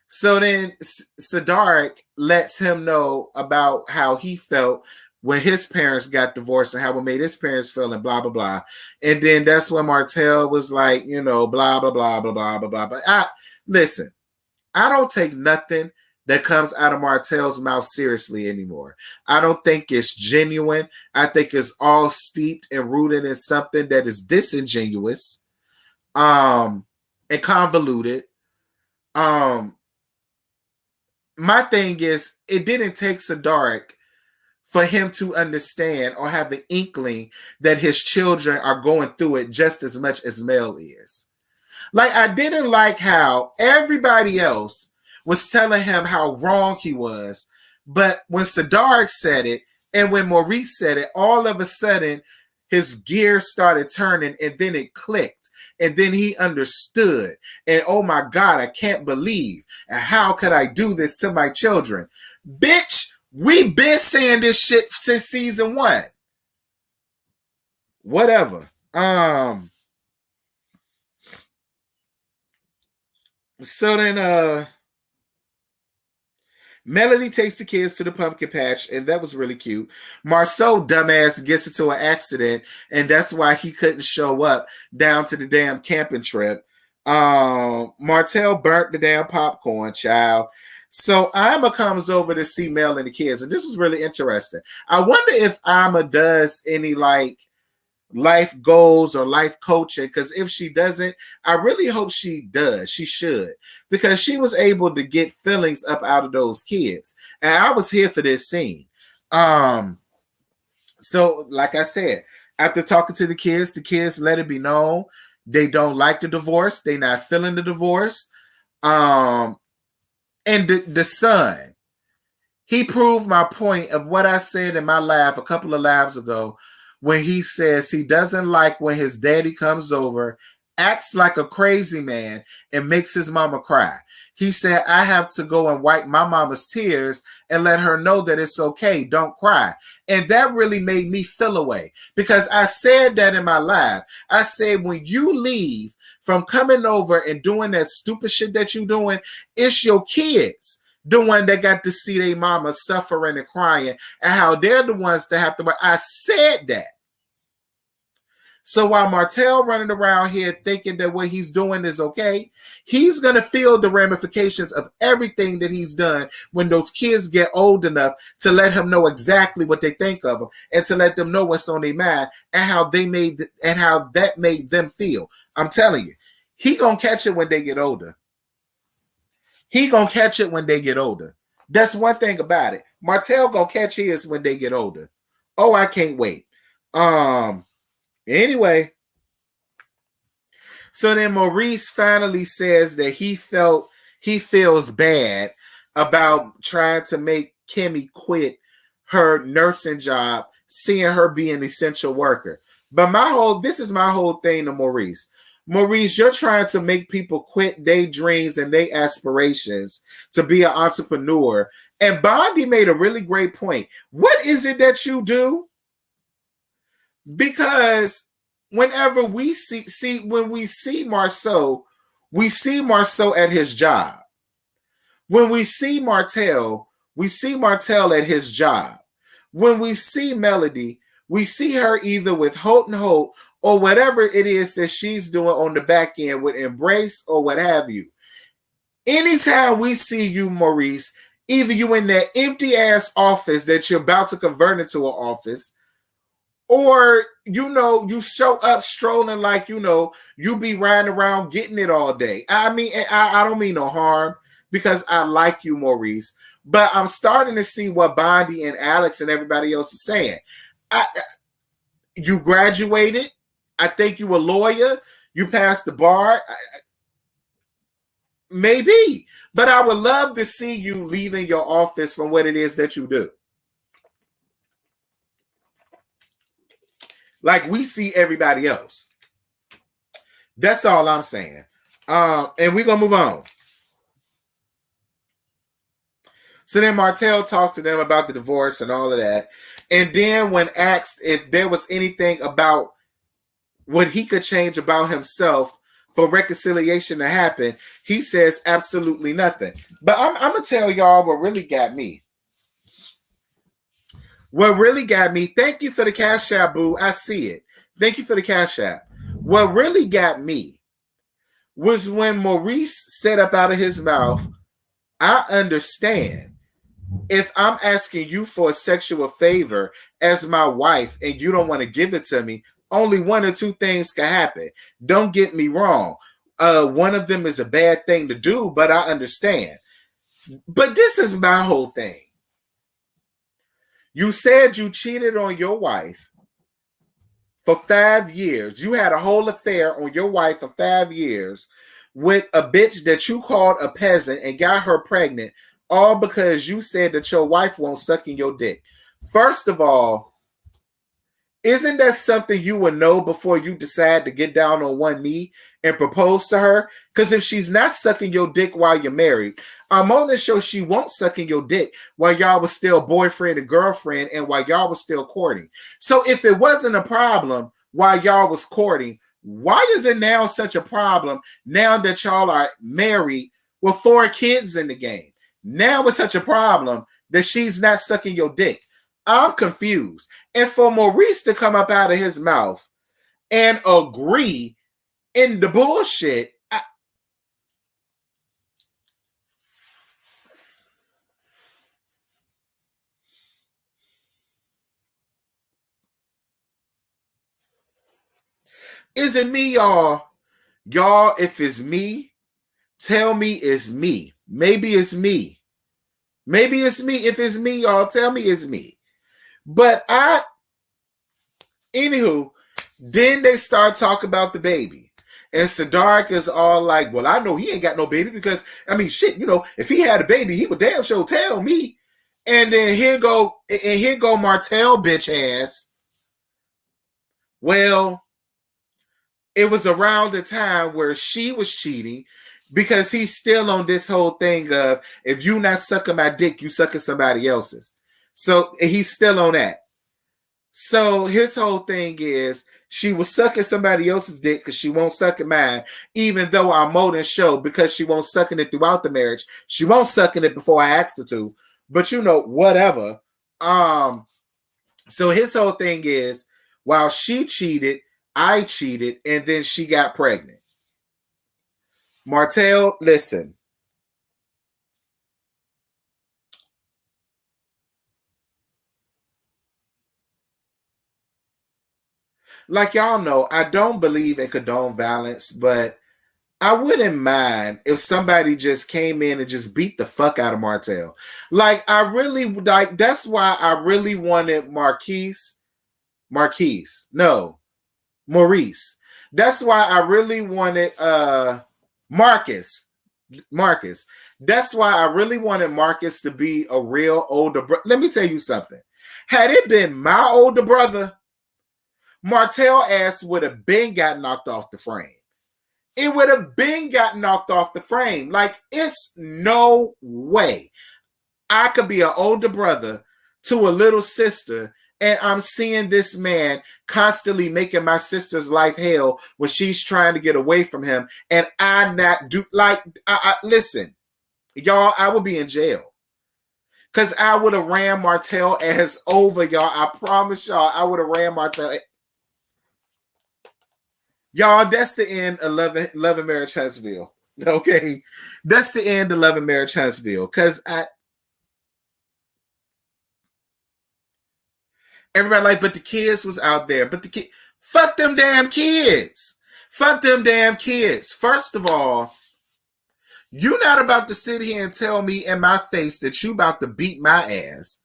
So then Siddharth lets him know about how he felt when his parents got divorced and how it made his parents feel and blah, blah, blah. And then that's when Martell was like, you know, blah, blah, blah, blah, blah, blah, blah. But listen, I don't take nothing that comes out of Martell's mouth seriously anymore. I don't think it's genuine. I think it's all steeped and rooted in something that is disingenuous, and convoluted. My thing is, it didn't take Siddharth for him to understand or have the inkling that his children are going through it just as much as Mel is. Like, I didn't like how everybody else was telling him how wrong he was. But when Siddharth said it and when Maurice said it, all of a sudden his gears started turning and then it clicked. And then he understood. And oh my God, I can't believe. And how could I do this to my children? Bitch, we been saying this shit since season 1. Whatever. So then Melody takes the kids to the pumpkin patch, and that was really cute. Marceau, dumbass, gets into an accident, and that's why he couldn't show up down to the damn camping trip. Martell burnt the damn popcorn, child. So Ima comes over to see Mel and the kids, and this was really interesting. I wonder if Ima does any like life goals or life coaching, because if she doesn't, I really hope she does. She should, because she was able to get feelings up out of those kids, and I was here for this scene. So like I said, after talking to the kids let it be known they don't like the divorce, they not feeling the divorce. And the son, he proved my point of what I said in my live a couple of lives ago, when he says he doesn't like when his daddy comes over, acts like a crazy man, and makes his mama cry. He said, I have to go and wipe my mama's tears and let her know that it's okay, don't cry. And that really made me feel away, because I said that in my live. I said, when you leave from coming over and doing that stupid shit that you're doing, it's your kids, the one that got to see their mama suffering and crying, and how they're the ones that have to. I said that. So while Martell running around here thinking that what he's doing is okay, he's going to feel the ramifications of everything that he's done when those kids get old enough to let him know exactly what they think of him, and to let them know what's on their mind and how that made them feel. I'm telling you, he going to catch it when they get older. He going to catch it when they get older. That's one thing about it. Martell going to catch his when they get older. Oh, I can't wait. Anyway, so then Maurice finally says that he feels bad about trying to make Kimmy quit her nursing job, seeing her be an essential worker. But this is my whole thing to Maurice. Maurice, you're trying to make people quit their dreams and their aspirations to be an entrepreneur. And Bondi made a really great point. What is it that you do? Because whenever we when we see Marceau at his job. When we see Martell at his job. When we see Melody, we see her either with Holt and Holt or whatever it is that she's doing on the back end with Embrace or what have you. Anytime we see you, Maurice, either you in that empty ass office that you're about to convert into an office, or, you show up strolling like, you be riding around getting it all day. I mean, I don't mean no harm because I like you, Maurice, but I'm starting to see what Bondi and Alex and everybody else is saying. You graduated. I think you a lawyer. You passed the bar. Maybe, but I would love to see you leaving your office from what it is that you do. Like we see everybody else. That's all I'm saying. And we're going to move on. So then Martell talks to them about the divorce and all of that. And then when asked if there was anything about what he could change about himself for reconciliation to happen, he says absolutely nothing. But I'm going to tell y'all what really got me. What really got me, thank you for the Cash App, boo. I see it. Thank you for the Cash App. What really got me was when Maurice said up out of his mouth, I understand if I'm asking you for a sexual favor as my wife and you don't want to give it to me, only one or two things can happen. Don't get me wrong. One of them is a bad thing to do, but I understand. But this is my whole thing. You said you cheated on your wife for 5 years. You had a whole affair on your wife for 5 years with a bitch that you called a peasant and got her pregnant, all because you said that your wife won't suck in your dick. First of all, isn't that something you would know before you decide to get down on one knee and propose to her? Because if she's not sucking your dick while you're married, I'm on the show she won't suck in your dick while y'all was still boyfriend and girlfriend and while y'all was still courting. So if it wasn't a problem while y'all was courting, why is it now such a problem now that y'all are married with 4 kids in the game? Now it's such a problem that she's not sucking your dick. I'm confused. And for Maurice to come up out of his mouth and agree in the bullshit, is it me, y'all? Y'all, if it's me, tell me it's me. Maybe it's me. Maybe it's me. If it's me, y'all, tell me it's me. But anywho, then they start talking about the baby. And Sadark is all like, well, I know he ain't got no baby because, I mean, shit, if he had a baby, he would damn sure tell me. And then here go Martell bitch ass. Well, it was around the time where she was cheating because he's still on this whole thing of, if you not sucking my dick, you sucking somebody else's. So he's still on that. So his whole thing is she was sucking somebody else's dick because she won't suck at mine, even though I'm more than sure because she won't sucking it throughout the marriage. She won't sucking it before I asked her to. But whatever. So his whole thing is, while she cheated, I cheated, and then she got pregnant. Martell, listen. Like y'all know, I don't believe in condone violence, but I wouldn't mind if somebody just came in and just beat the fuck out of Martell. Like, that's why I really wanted Maurice. That's why I really wanted Marcus. That's why I really wanted Marcus to be a real older brother. Let me tell you something. Had it been my older brother, Martell ass would have been got knocked off the frame. It would have been got knocked off the frame. Like, it's no way I could be an older brother to a little sister, and I'm seeing this man constantly making my sister's life hell when she's trying to get away from him, and I not do, like, listen, y'all, I would be in jail. Because I would have ran Martell ass over, y'all. I promise y'all, I would have ran Martell. Y'all, that's the end of Love and Marriage Huntsville. Okay? That's the end of Love and Marriage Huntsville. Because everybody like, but the kids was out there. But the kid, fuck them damn kids. Fuck them damn kids. First of all, you're not about to sit here and tell me in my face that you about to beat my ass.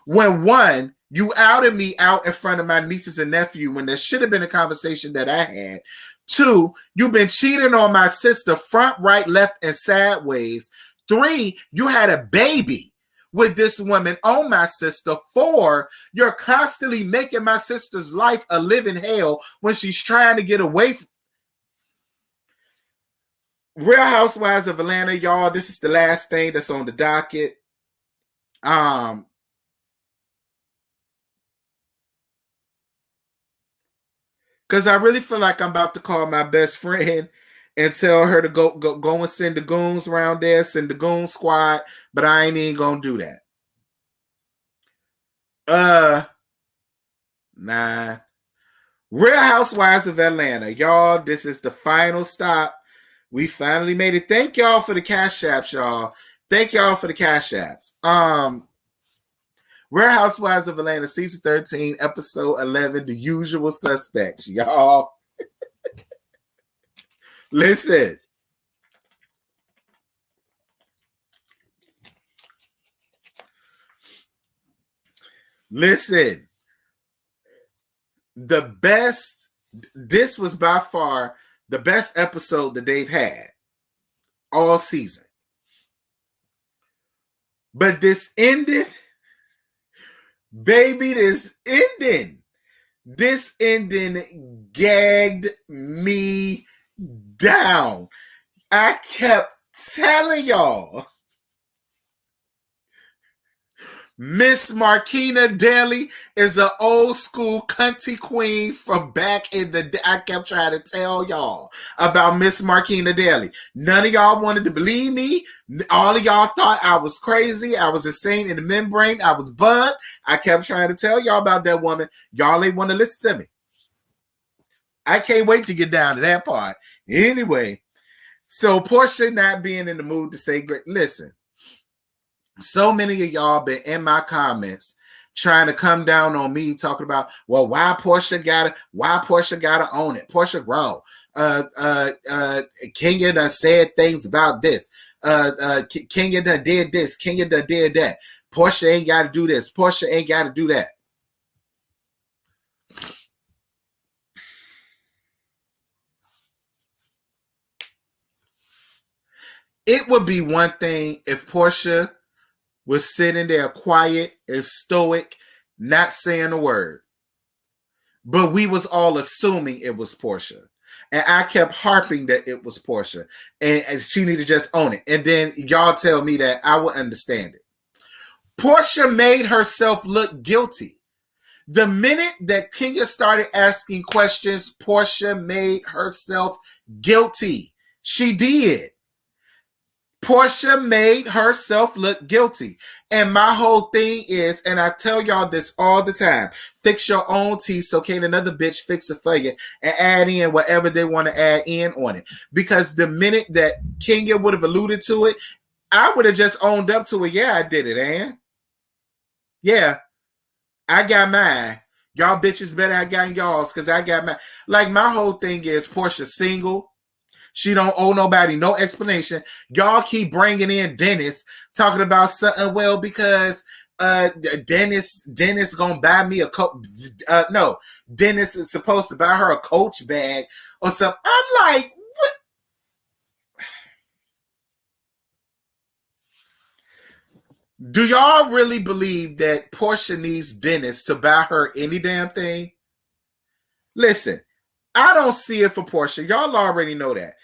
When one, you outed me out in front of my nieces and nephew when there should have been a conversation that I had. Two, you've been cheating on my sister front, right, left, and sideways. Three, you had a baby with this woman on my sister. Four, you're constantly making my sister's life a living hell when she's trying to get away from Real Housewives of Atlanta, y'all. This is the last thing that's on the docket. Because I really feel like I'm about to call my best friend and tell her to go and send the goons around there, send the goon squad, but I ain't even gonna do that. Nah. Real Housewives of Atlanta, y'all. This is the final stop. We finally made it. Thank y'all for the cash apps, y'all. Thank y'all for the cash apps. Real Housewives of Atlanta, season 13, episode 11, The Usual Suspects, y'all. Listen. Listen. This was by far the best episode that they've had all season. But this ended, baby, this ending gagged me down. I kept telling y'all, Miss Marquina Daly is an old school cunty queen from back in the day. I kept trying to tell y'all about Miss Marquina Daly. None of y'all wanted to believe me. All of y'all thought I was crazy. I was insane in the membrane. I was bugged. I kept trying to tell y'all about that woman. Y'all ain't want to listen to me. I can't wait to get down to that part. Anyway, so Portia not being in the mood to say great. Listen. So many of y'all been in my comments trying to come down on me talking about, well, why Portia gotta own it. Portia grown. Kenya done said things about this. Kenya done did this. Kenya done did that. Portia ain't got to do this. Portia ain't got to do that. It would be one thing if Portia was sitting there quiet and stoic, not saying a word. But we was all assuming it was Portia. And I kept harping that it was Portia. And she needed to just own it. And then y'all tell me that I would understand it. Portia made herself look guilty. The minute that Kenya started asking questions, Portia made herself guilty. She did. Portia made herself look guilty. And my whole thing is, and I tell y'all this all the time, fix your own tea so can't another bitch fix it for you and add in whatever they want to add in on it. Because the minute that Kenya would have alluded to it, I would have just owned up to it. Yeah, I did it, Ann. Yeah, I got mine. Y'all bitches better have gotten y'all's because I got mine. Like, my whole thing is Portia's single. She don't owe nobody no explanation. Y'all keep bringing in Dennis, talking about something, well, because Dennis gonna buy me a coat. No, Dennis is supposed to buy her a Coach bag or something. I'm like, what? Do y'all really believe that Portia needs Dennis to buy her any damn thing? Listen, I don't see it for Portia. Y'all already know that.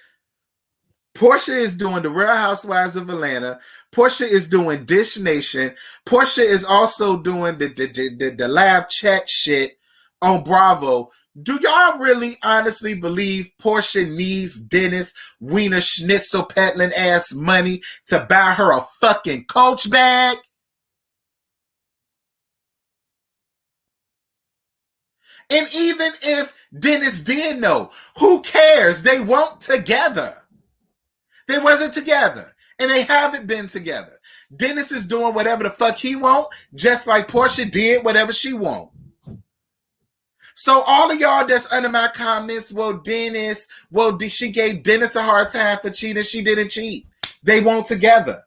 Portia is doing the Real Housewives of Atlanta. Portia is doing Dish Nation. Portia is also doing the live chat shit on Bravo. Do y'all really honestly believe Portia needs Dennis Wiener Schnitzel peddling ass money to buy her a fucking Coach bag? And even if Dennis did know, who cares? They weren't together. They wasn't together. And they haven't been together. Dennis is doing whatever the fuck he want, just like Portia did whatever she want. So all of y'all that's under my comments, she gave Dennis a hard time for cheating. She didn't cheat. They weren't together.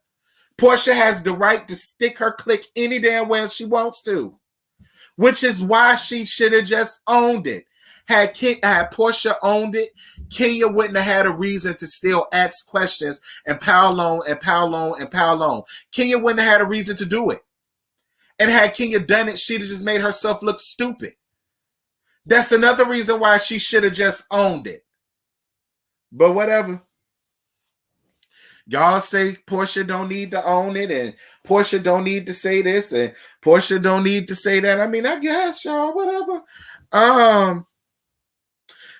Portia has the right to stick her click any damn way she wants to, which is why she should have just owned it. Had Portia owned it, Kenya wouldn't have had a reason to still ask questions and pile on. Kenya wouldn't have had a reason to do it. And had Kenya done it, she'd have just made herself look stupid. That's another reason why she should have just owned it. But whatever. Y'all say Portia don't need to own it, and Portia don't need to say this, and Portia don't need to say that. I mean, I guess, y'all, whatever.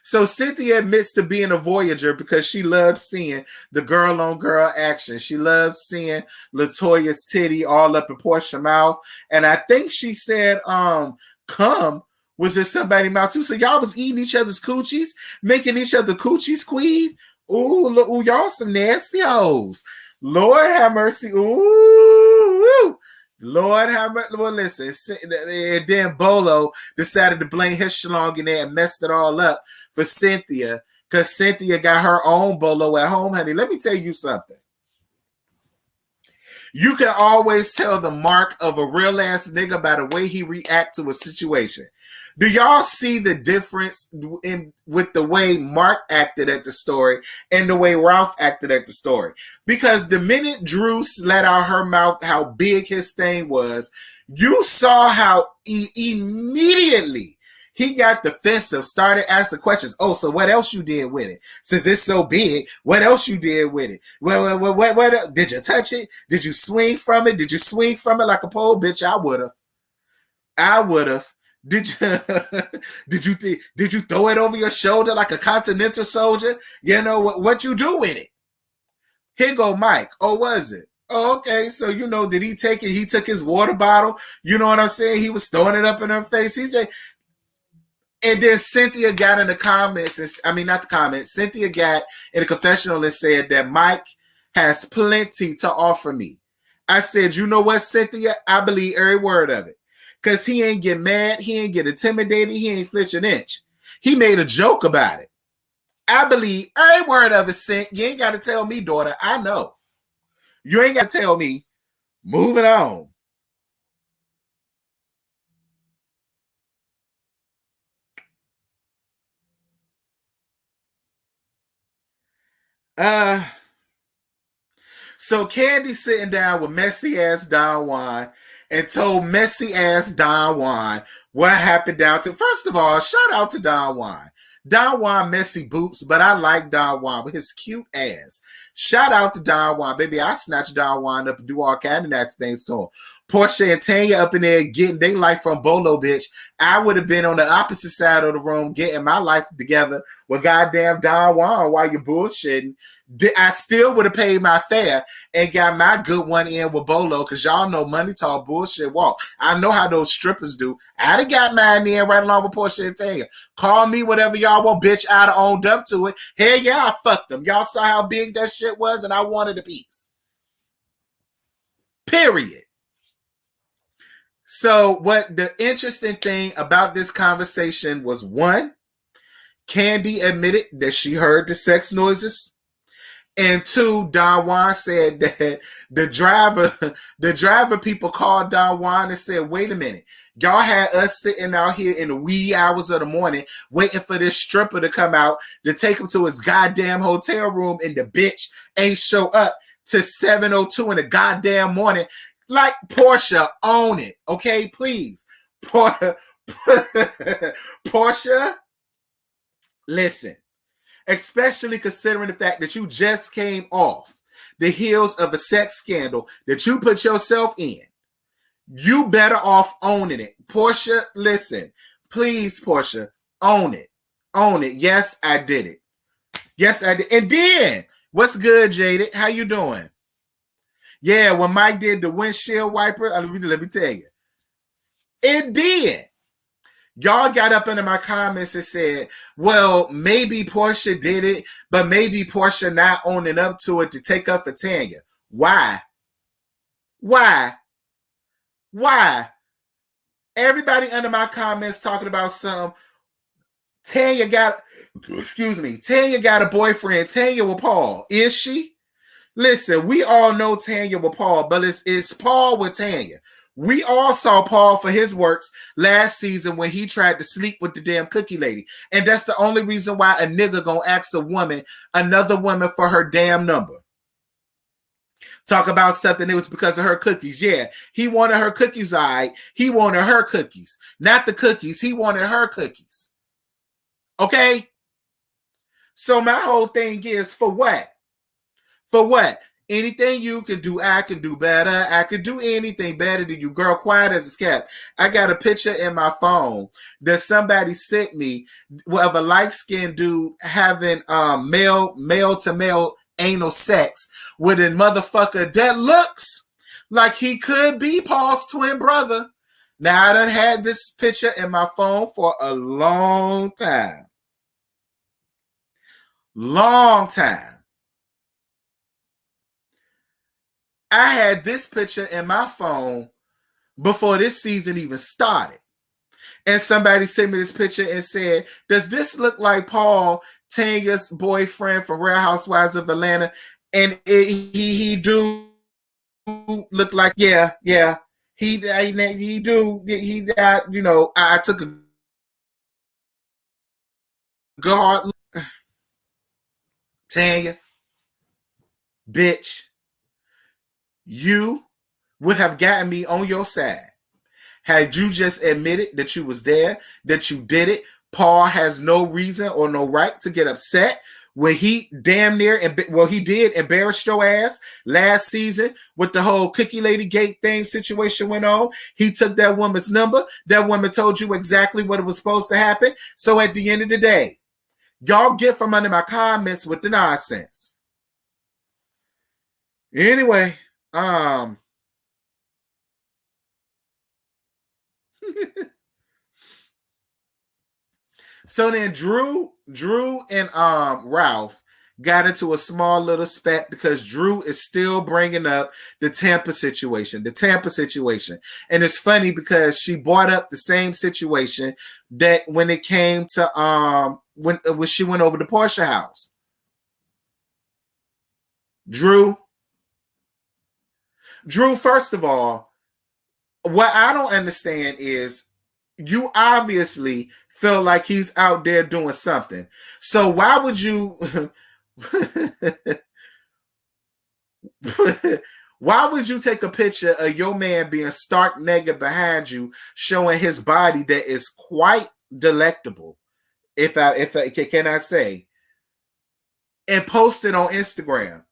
So Cynthia admits to being a voyager because she loved seeing the girl-on-girl action. She loved seeing LaToya's titty all up in Portia's mouth. And I think she said, come was in somebody's mouth too. So y'all was eating each other's coochies, making each other coochies squeeze. Ooh, y'all some nasty hoes. Lord have mercy. Ooh. Lord have mercy. Well, listen. And then Bolo decided to blame his shlong in there and messed it all up for Cynthia, because Cynthia got her own Bolo at home, honey. Let me tell you something. You can always tell the mark of a real ass nigga by the way he react to a situation. Do y'all see the difference with the way Mark acted at the story and the way Ralph acted at the story? Because the minute Drew let out her mouth how big his thing was, you saw how immediately he got defensive, started asking questions. Oh, so what else you did with it? Since it's so big, what else you did with it? What did you touch it? Did you swing from it? Did you swing from it like a pole? Bitch, I would have. Did you throw it over your shoulder like a Continental soldier? You know what you do with it? Here go Mike. Oh, was it? Oh, okay. So, did he take it? He took his water bottle. You know what I'm saying? He was throwing it up in her face. He said, and then Cynthia got in the comments. Not the comments. Cynthia got in a confessional and said that Mike has plenty to offer me. I said, you know what, Cynthia? I believe every word of it. Because he ain't get mad. He ain't get intimidated. He ain't flinch an inch. He made a joke about it. I believe every word of it, Cynthia. You ain't got to tell me, daughter. I know. You ain't got to tell me. Moving on. So Candy sitting down with messy ass Don Juan and told messy ass Don Juan what happened down to. First of all, shout out to Don Juan. Don Juan messy boots, but I like Don Juan with his cute ass. Shout out to Don Juan. Baby, I snatched Don Juan up and do all kind of nice things to him. Portia and Tanya up in there getting their life from Bolo, bitch. I would have been on the opposite side of the room getting my life together with goddamn Don Juan while you're bullshitting. I still would have paid my fare and got my good one in with Bolo, because y'all know money talk, bullshit walk. I know how those strippers do. I'd have got mine in right along with Portia and Tanya. Call me whatever y'all want, bitch. I'd have owned up to it. Hell yeah, I fucked them. Y'all saw how big that shit was, and I wanted a piece. Period. So what the interesting thing about this conversation was, one, Candy admitted that she heard the sex noises. And two, Don Juan said that the driver people called Don Juan and said, wait a minute, y'all had us sitting out here in the wee hours of the morning waiting for this stripper to come out to take him to his goddamn hotel room, and the bitch ain't show up to 7:02 in the goddamn morning. Like, Portia, own it, okay? Please. Portia, listen. Especially considering the fact that you just came off the heels of a sex scandal that you put yourself in. You better off owning it. Portia, listen. Please, Portia, own it. Own it. Yes, I did it. Yes, I did. And then, what's good, Jaded? How you doing? Yeah, when Mike did the windshield wiper, let me tell you. It did. Y'all got up into my comments and said, well, maybe Portia did it, but maybe Portia not owning up to it to take up for Tanya. Why? Why? Why? Everybody under my comments talking about some. Tanya got a boyfriend. Tanya with Paul. Is she? Listen, we all know Tanya with Paul, but it's Paul with Tanya. We all saw Paul for his works last season when he tried to sleep with the damn cookie lady. And that's the only reason why a nigga gonna ask another woman for her damn number. Talk about something, it was because of her cookies. Yeah, he wanted her cookies, all right. He wanted her cookies. Not the cookies, he wanted her cookies. Okay? So my whole thing is, for what? For what? Anything you can do, I can do better. I could do anything better than you. Girl, quiet as a cat. I got a picture in my phone that somebody sent me of a light-skinned dude having male to male anal sex with a motherfucker that looks like he could be Paul's twin brother. Now, I done had this picture in my phone for a long time. Long time. I had this picture in my phone before this season even started. And somebody sent me this picture and said, does this look like Paul, Tanya's boyfriend from Real Housewives of Atlanta? And he do look like, yeah. He do, you know, I took a guard look. Tanya, bitch. You would have gotten me on your side had you just admitted that you was there, that you did it. Paul has no reason or no right to get upset when he damn near, he did embarrass your ass last season with the whole cookie lady gate thing situation went on. He took that woman's number. That woman told you exactly what was supposed to happen. So at the end of the day, y'all get from under my comments with the nonsense. Anyway, so then Drew and Ralph got into a small little spat because Drew is still bringing up the Tampa situation. And it's funny because she brought up the same situation that when it came to when she went over to Portia house. Drew, first of all, what I don't understand is you obviously feel like he's out there doing something. So why would you take a picture of your man being stark naked behind you, showing his body that is quite delectable, if I can I say, and post it on Instagram?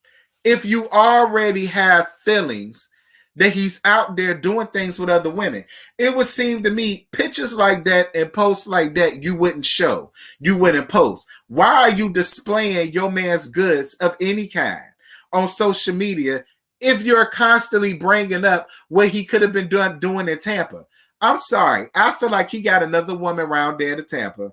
If you already have feelings that he's out there doing things with other women, it would seem to me pictures like that and posts like that you wouldn't show. You wouldn't post. Why are you displaying your man's goods of any kind on social media if you're constantly bringing up what he could have been doing in Tampa? I'm sorry. I feel like he got another woman around there to Tampa.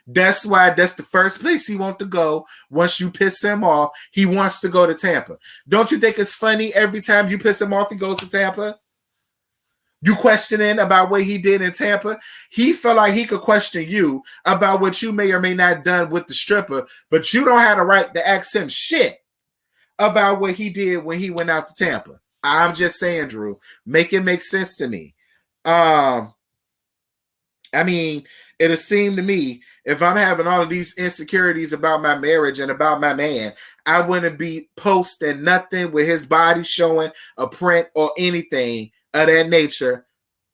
That's why that's the first place he wants to go. Once you piss him off, he wants to go to Tampa. Don't you think it's funny every time you piss him off, he goes to Tampa? You questioning about what he did in Tampa? He felt like he could question you about what you may or may not have done with the stripper, but you don't have the right to ask him shit about what he did when he went out to Tampa. I'm just saying, Drew, make it make sense to me. I mean, it'll seem to me, if I'm having all of these insecurities about my marriage and about my man, I wouldn't be posting nothing with his body showing a print or anything of that nature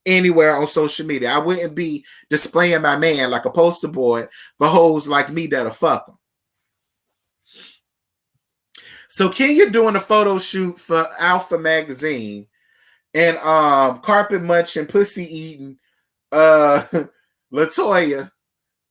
anywhere on social media. I wouldn't be displaying my man like a poster boy for hoes like me that'll fuck him. So Kenya doing a photo shoot for Alpha Magazine and carpet munching, pussy eating LaToya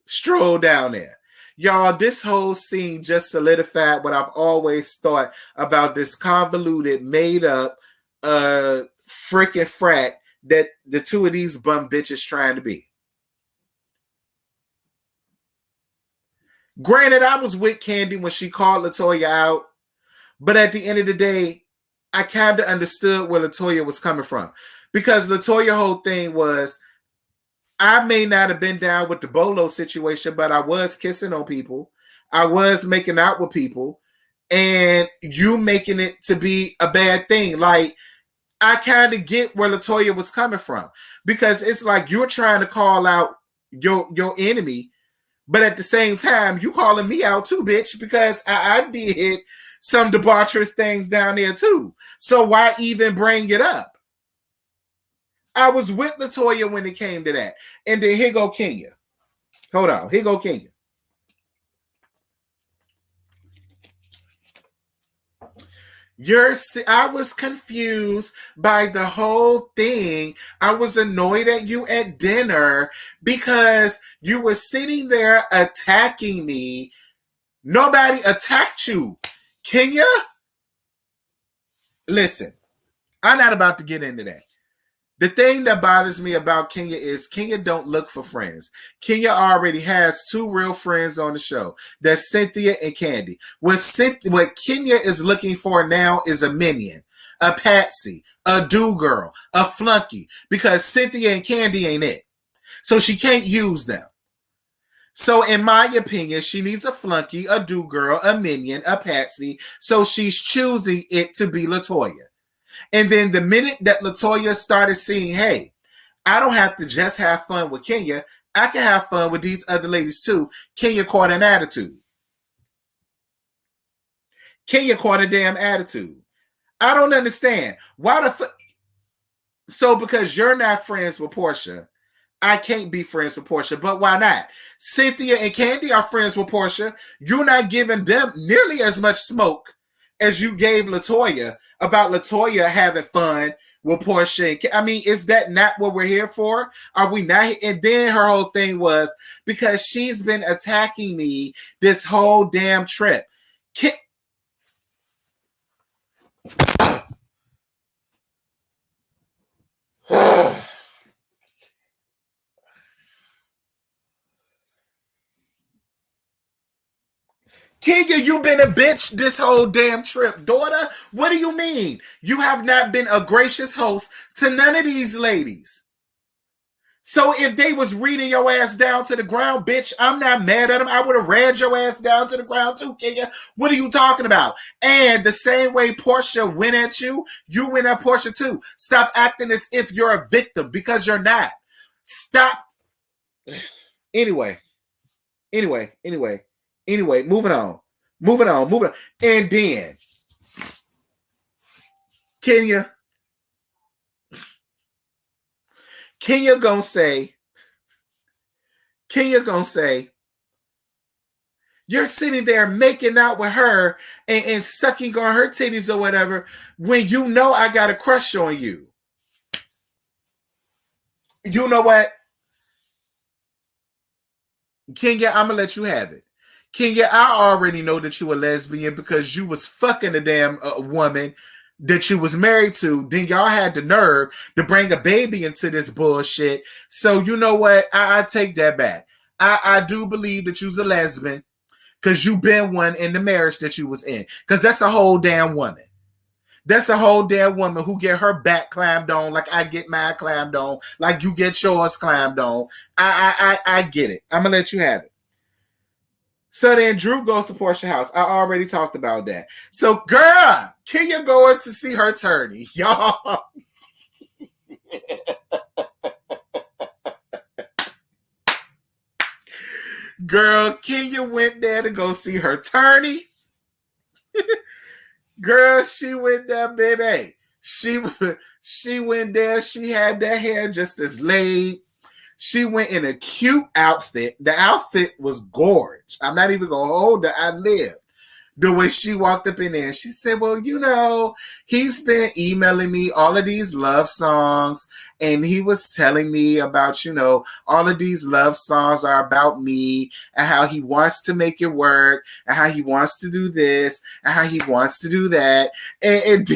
strolled down there. Y'all, this whole scene just solidified what I've always thought about this convoluted, made up freaking frat that the two of these bum bitches trying to be. Granted, I was with Candy when she called LaToya out, but at the end of the day, I kind of understood where LaToya was coming from. Because LaToya's whole thing was, I may not have been down with the Bolo situation, but I was kissing on people. I was making out with people. And you making it to be a bad thing. Like, I kind of get where LaToya was coming from. Because it's like you're trying to call out your enemy, but at the same time, you calling me out too, bitch, because I did some debaucherous things down there too. So why even bring it up? I was with LaToya when it came to that. And then here go Kenya. Hold on. Here go Kenya. I was confused by the whole thing. I was annoyed at you at dinner because you were sitting there attacking me. Nobody attacked you. Kenya? Listen, I'm not about to get into that. The thing that bothers me about Kenya is Kenya don't look for friends. Kenya already has two real friends on the show. That's Cynthia and Candy. What Kenya is looking for now is a minion, a patsy, a do-girl, a flunky, because Cynthia and Candy ain't it. So she can't use them. So in my opinion, she needs a flunky, a do-girl, a minion, a patsy. So she's choosing it to be LaToya. And then the minute that LaToya started seeing, hey, I don't have to just have fun with Kenya. I can have fun with these other ladies too. Kenya caught an attitude. Kenya caught a damn attitude. I don't understand. Why the fuck? So because you're not friends with Portia, I can't be friends with Portia. But why not? Cynthia and Candy are friends with Portia. You're not giving them nearly as much smoke as you gave LaToya about LaToya having fun with Portia. I mean, is that not what we're here for? Are we not? And then her whole thing was because she's been attacking me this whole damn trip. Kenya, you've been a bitch this whole damn trip. Daughter, what do you mean? You have not been a gracious host to none of these ladies. So if they was reading your ass down to the ground, bitch, I'm not mad at them. I would have read your ass down to the ground too, Kenya. What are you talking about? And the same way Portia went at you, you went at Portia too. Stop acting as if you're a victim because you're not. Stop. Anyway, moving on. And then Kenya gonna say, you're sitting there making out with her and sucking on her titties or whatever when you know I got a crush on you. You know what? Kenya, I'm gonna let you have it. Kenya, I already know that you a lesbian because you was fucking a damn woman that you was married to. Then y'all had the nerve to bring a baby into this bullshit. So you know what? I take that back. I do believe that you's a lesbian because you been one in the marriage that you was in. Because that's a whole damn woman. That's a whole damn woman who get her back climbed on like I get mine climbed on, like you get yours climbed on. I get it. I'm gonna let you have it. So then Drew goes to Portia's house. I already talked about that. So girl, Kenya going to see her attorney, y'all. Girl, Kenya went there to go see her attorney. Girl, she went there, baby. She went there. She had that hair just as laid. She went in a cute outfit. The outfit was gorgeous. I'm not even gonna hold her. I lived. The way she walked up in there, she said, well, you know, he's been emailing me all of these love songs, and he was telling me about, you know, all of these love songs are about me and how he wants to make it work and how he wants to do this and how he wants to do that. And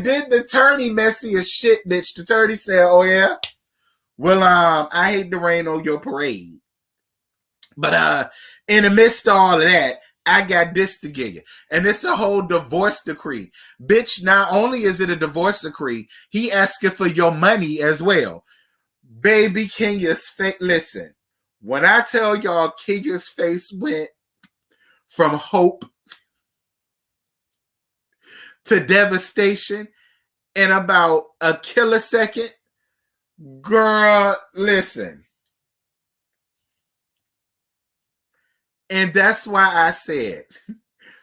then the attorney, messy as shit, bitch. The attorney said, oh, yeah? Well, I hate to rain on your parade. But in the midst of all of that, I got this to give you. And it's a whole divorce decree. Bitch, not only is it a divorce decree, he asking for your money as well. Baby Kenya's face. Listen, when I tell y'all Kenya's face went from hope to devastation in about a kilosecond, girl, listen. And that's why I said,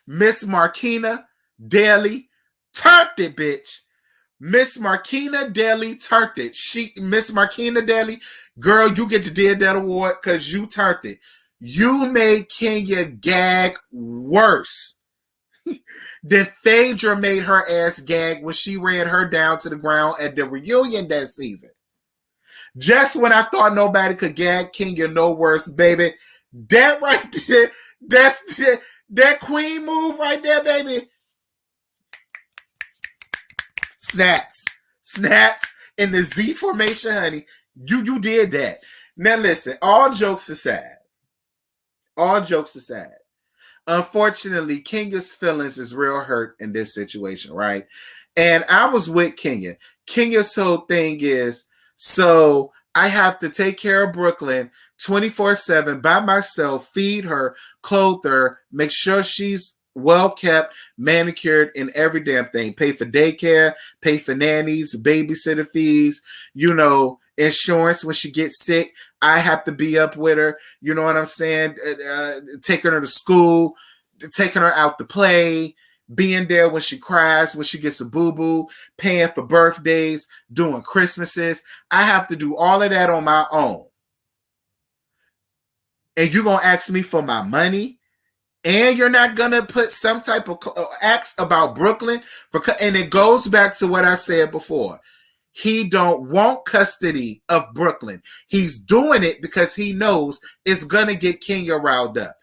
Miss Markina Daly turned it, bitch. Miss Markina Daly turned it. Miss Markina Daly, girl, you get the Did That Award because you turned it. You made Kenya gag worse than Phaedra made her ass gag when she ran her down to the ground at the reunion that season. Just when I thought nobody could gag Kenya no worse, baby. That right there, that queen move right there, baby. Snaps in the Z formation, honey. You did that. Now listen, all jokes aside, unfortunately, Kenya's feelings is real hurt in this situation, right? And I was with Kenya. Kenya's whole thing is, so I have to take care of Brooklyn 24/7 by myself, feed her, clothe her, make sure she's well kept, manicured, and every damn thing. Pay for daycare, pay for nannies, babysitter fees, you know, insurance when she gets sick. I have to be up with her. You know what I'm saying? Taking her to school, taking her out to play, being there when she cries, when she gets a boo-boo, paying for birthdays, doing Christmases. I have to do all of that on my own. And you're going to ask me for my money? And you're not going to put some type of acts about Brooklyn? And it goes back to what I said before. He don't want custody of Brooklyn. He's doing it because he knows it's going to get Kenya riled up.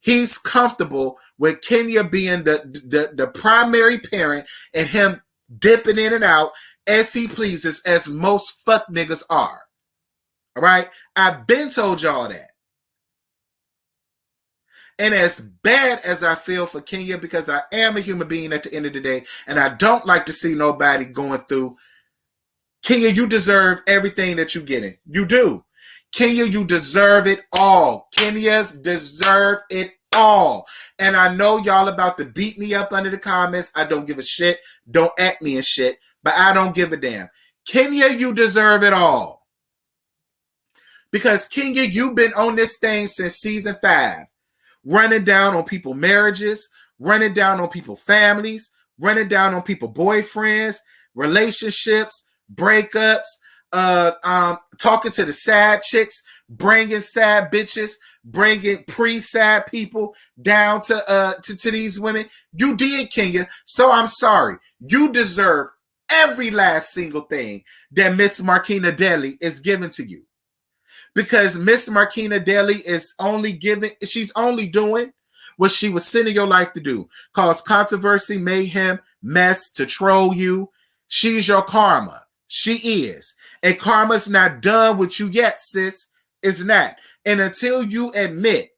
He's comfortable with Kenya being the primary parent and him dipping in and out as he pleases, as most fuck niggas are. All right? I've been told y'all that. And as bad as I feel for Kenya, because I am a human being at the end of the day, and I don't like to see nobody going through, Kenya, you deserve everything that you're getting. You do. Kenya, you deserve it all. Kenyans deserve it all. And I know y'all about to beat me up under the comments. I don't give a shit. Don't at me and shit. But I don't give a damn. Kenya, you deserve it all. Because Kenya, you've been on this thing since season 5. Running down on people's marriages, running down on people's families, running down on people's boyfriends, relationships, breakups, talking to the sad chicks, bringing sad bitches, bringing pre-sad people down to these women. You did, Kenya. So I'm sorry. You deserve every last single thing that Miss Markina Daly is giving to you. Because Miss Markina Daly is she's only doing what she was sending your life to do. Cause controversy, mayhem, mess, to troll you. She's your karma. She is. And karma's not done with you yet, sis. It's not. And until you admit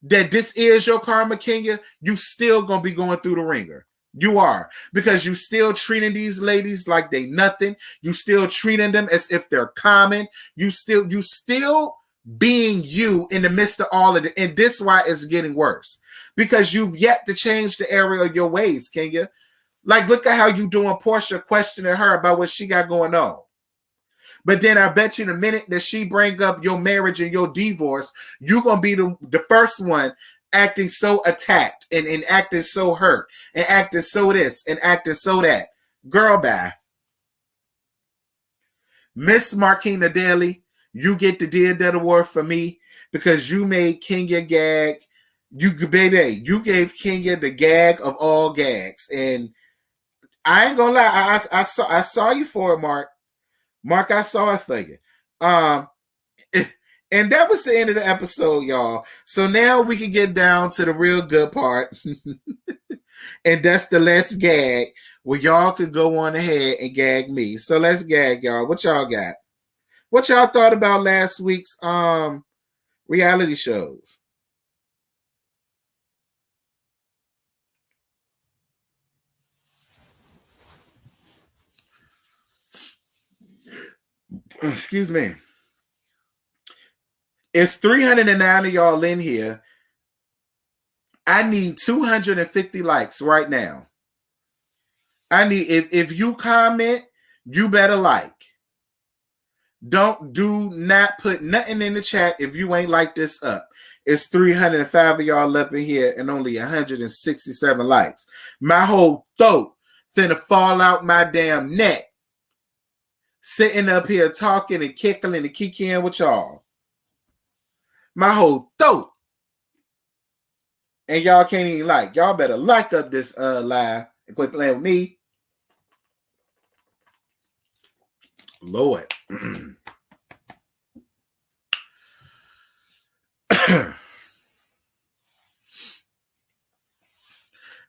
that this is your karma, Kenya, you still gonna be going through the ringer. You are. Because you still treating these ladies like they nothing. You still treating them as if they're common. You still being you in the midst of all of it. And this is why it's getting worse. Because you've yet to change the area of your ways, Kenya. Like, look at how you doing Portia, questioning her about what she got going on. But then I bet you the minute that she bring up your marriage and your divorce, you're going to be the first one acting so attacked and acting so hurt and acting so this and acting so that. Girl, bye. Miss Marquina Daly, you get the Dear Dead Award for me because you made Kenya gag. You gave Kenya the gag of all gags. And I ain't gonna lie, I saw you for it, Mark. Mark, I saw it for you. And that was the end of the episode, y'all. So now we can get down to the real good part. And that's the last gag where y'all could go on ahead and gag me. So let's gag, y'all. What y'all got? What y'all thought about last week's reality shows? Excuse me. It's 309 of y'all in here. I need 250 likes right now. I need, if you comment, you better like. Do not put nothing in the chat if you ain't like this up. It's 305 of y'all up in here and only 167 likes. My whole throat finna fall out my damn neck. Sitting up here talking and kickling and kicking with y'all. My whole throat. And y'all can't even like. Y'all better like up this live and quit playing with me. Lord.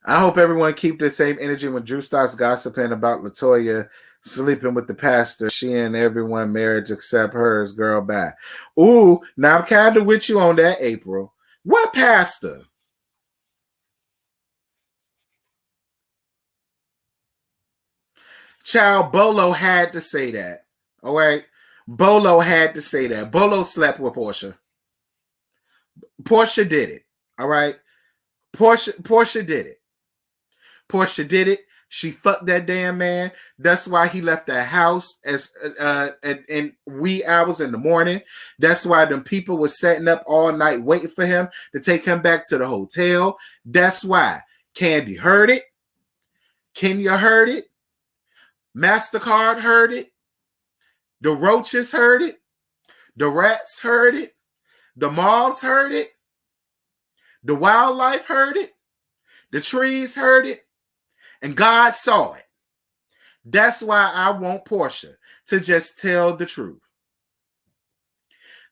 I hope everyone keep the same energy when Drew starts gossiping about LaToya sleeping with the pastor. She and everyone marriage except hers. Girl, bye. Ooh, now I'm kind of with you on that, April. What pastor? Child, Bolo had to say that. All right? Bolo had to say that. Bolo slept with Portia. Portia did it. All right? Portia did it. Portia did it. She fucked that damn man. That's why he left the house in wee hours in the morning. That's why them people were setting up all night waiting for him to take him back to the hotel. That's why Candy heard it. Kenya heard it. MasterCard heard it. The roaches heard it. The rats heard it. The moths heard it. The wildlife heard it. The trees heard it. And God saw it. That's why I want Portia to just tell the truth.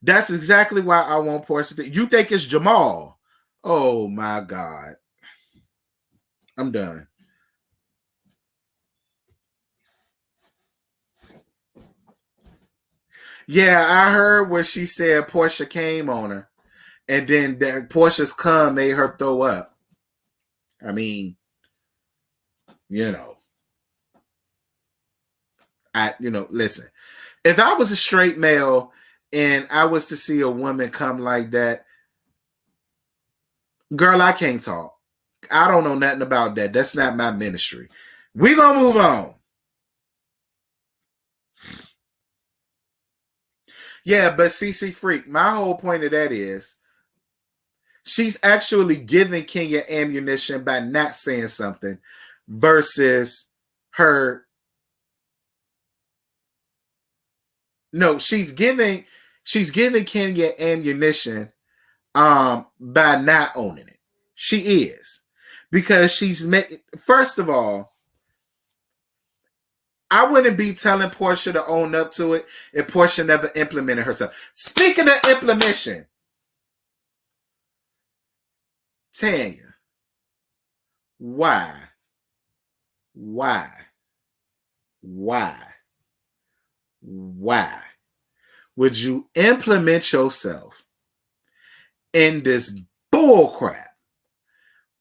That's exactly why I want Portia to. You think it's Jamal? Oh my God. I'm done. Yeah, I heard what she said. Portia came on her. And then Portia's cum made her throw up. I mean, you know. Listen. If I was a straight male and I was to see a woman come like that, girl, I can't talk. I don't know nothing about that. That's not my ministry. We're going to move on. Yeah, but CC Freak, my whole point of that is she's actually giving Kenya ammunition by not saying something versus her. No, she's giving Kenya ammunition by not owning it. She is. Because first of all, I wouldn't be telling Portia to own up to it if Portia never implemented herself. Speaking of implementation, Tanya, why would you implement yourself in this bullcrap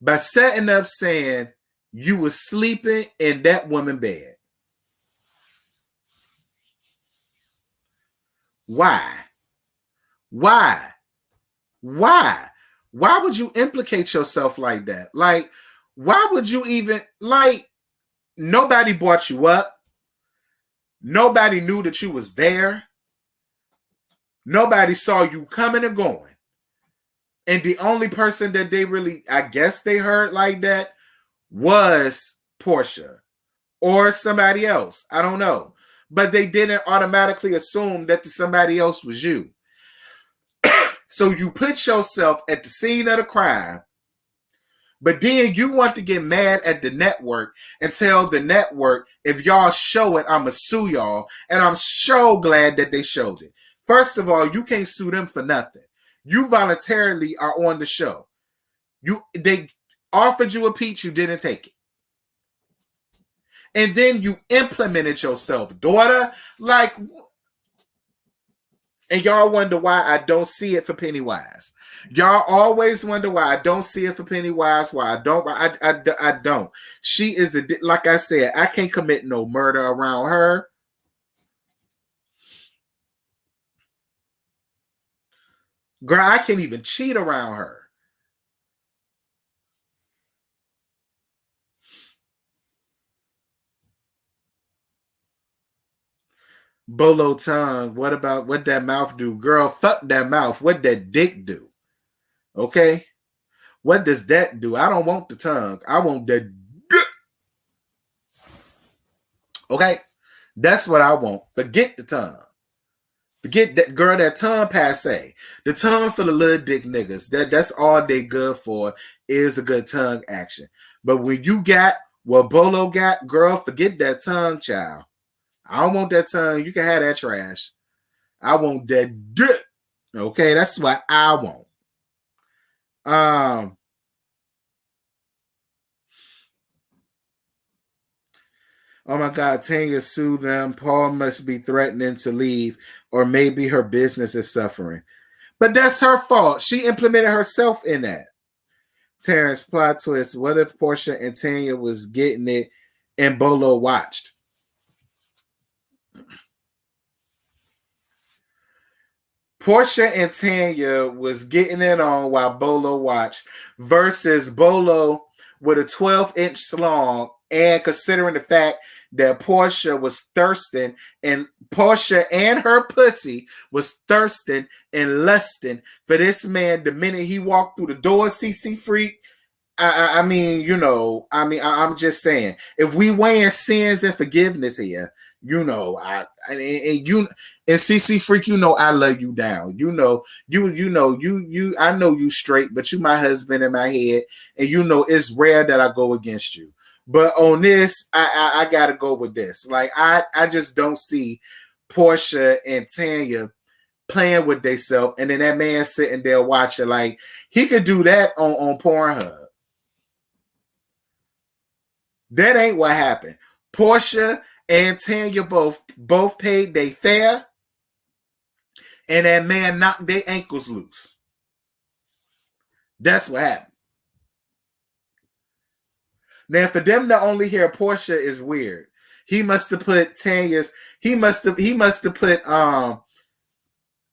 by setting up saying you were sleeping in that woman's bed? Why would you implicate yourself like that? Like, why would you even, like, nobody brought you up. Nobody knew that you was there. Nobody saw you coming and going. And the only person that they really, I guess they heard like that was Portia or somebody else. I don't know. But they didn't automatically assume that somebody else was you. So you put yourself at the scene of the crime, but then you want to get mad at the network and tell the network, if y'all show it, I'ma sue y'all. And I'm so glad that they showed it. First of all, you can't sue them for nothing. You voluntarily are on the show. They offered you a peach, you didn't take it. And then you implemented yourself, daughter. Like, and y'all wonder why I don't see it for Pennywise. Y'all always wonder why I don't see it for Pennywise, why I don't. I don't. She is, like I said, I can't commit no murder around her. Girl, I can't even cheat around her. Bolo tongue. What about what that mouth do? Girl, fuck that mouth. What that dick do? Okay? What does that do? I don't want the tongue. I want the dick. Okay? That's what I want. Forget the tongue. Forget that, girl, that tongue passe. The tongue for the little dick niggas. That's all they good for is a good tongue action. But when you got what Bolo got, girl, forget that tongue, child. I don't want that tongue. You can have that trash. I want that dick. Okay, that's what I want. Oh my God, Tanya sued them. Paul must be threatening to leave, or maybe her business is suffering. But that's her fault. She implemented herself in that. Terrence, plot twist. What if Portia and Tanya was getting it and Bolo watched? Portia and Tanya was getting it on while Bolo watched versus Bolo with a 12-inch slong, and considering the fact that Portia was thirsting and Portia and her pussy was thirsting and lusting for this man the minute he walked through the door, CC Freak. I mean, you know, I'm just saying, if we weighing sins and forgiveness here, you know, and CC Freak, you know, I love you down. You know, I know you straight, but you my husband in my head, and you know it's rare that I go against you. But on this, I gotta go with this. Like, I just don't see Portia and Tanya playing with themselves, and then that man sitting there watching. Like, he could do that on Pornhub. That ain't what happened. Portia and Tanya both paid their fare, and that man knocked their ankles loose. That's what happened. Now, for them to only hear Portia is weird. He must have put Tanya's. He must have put. I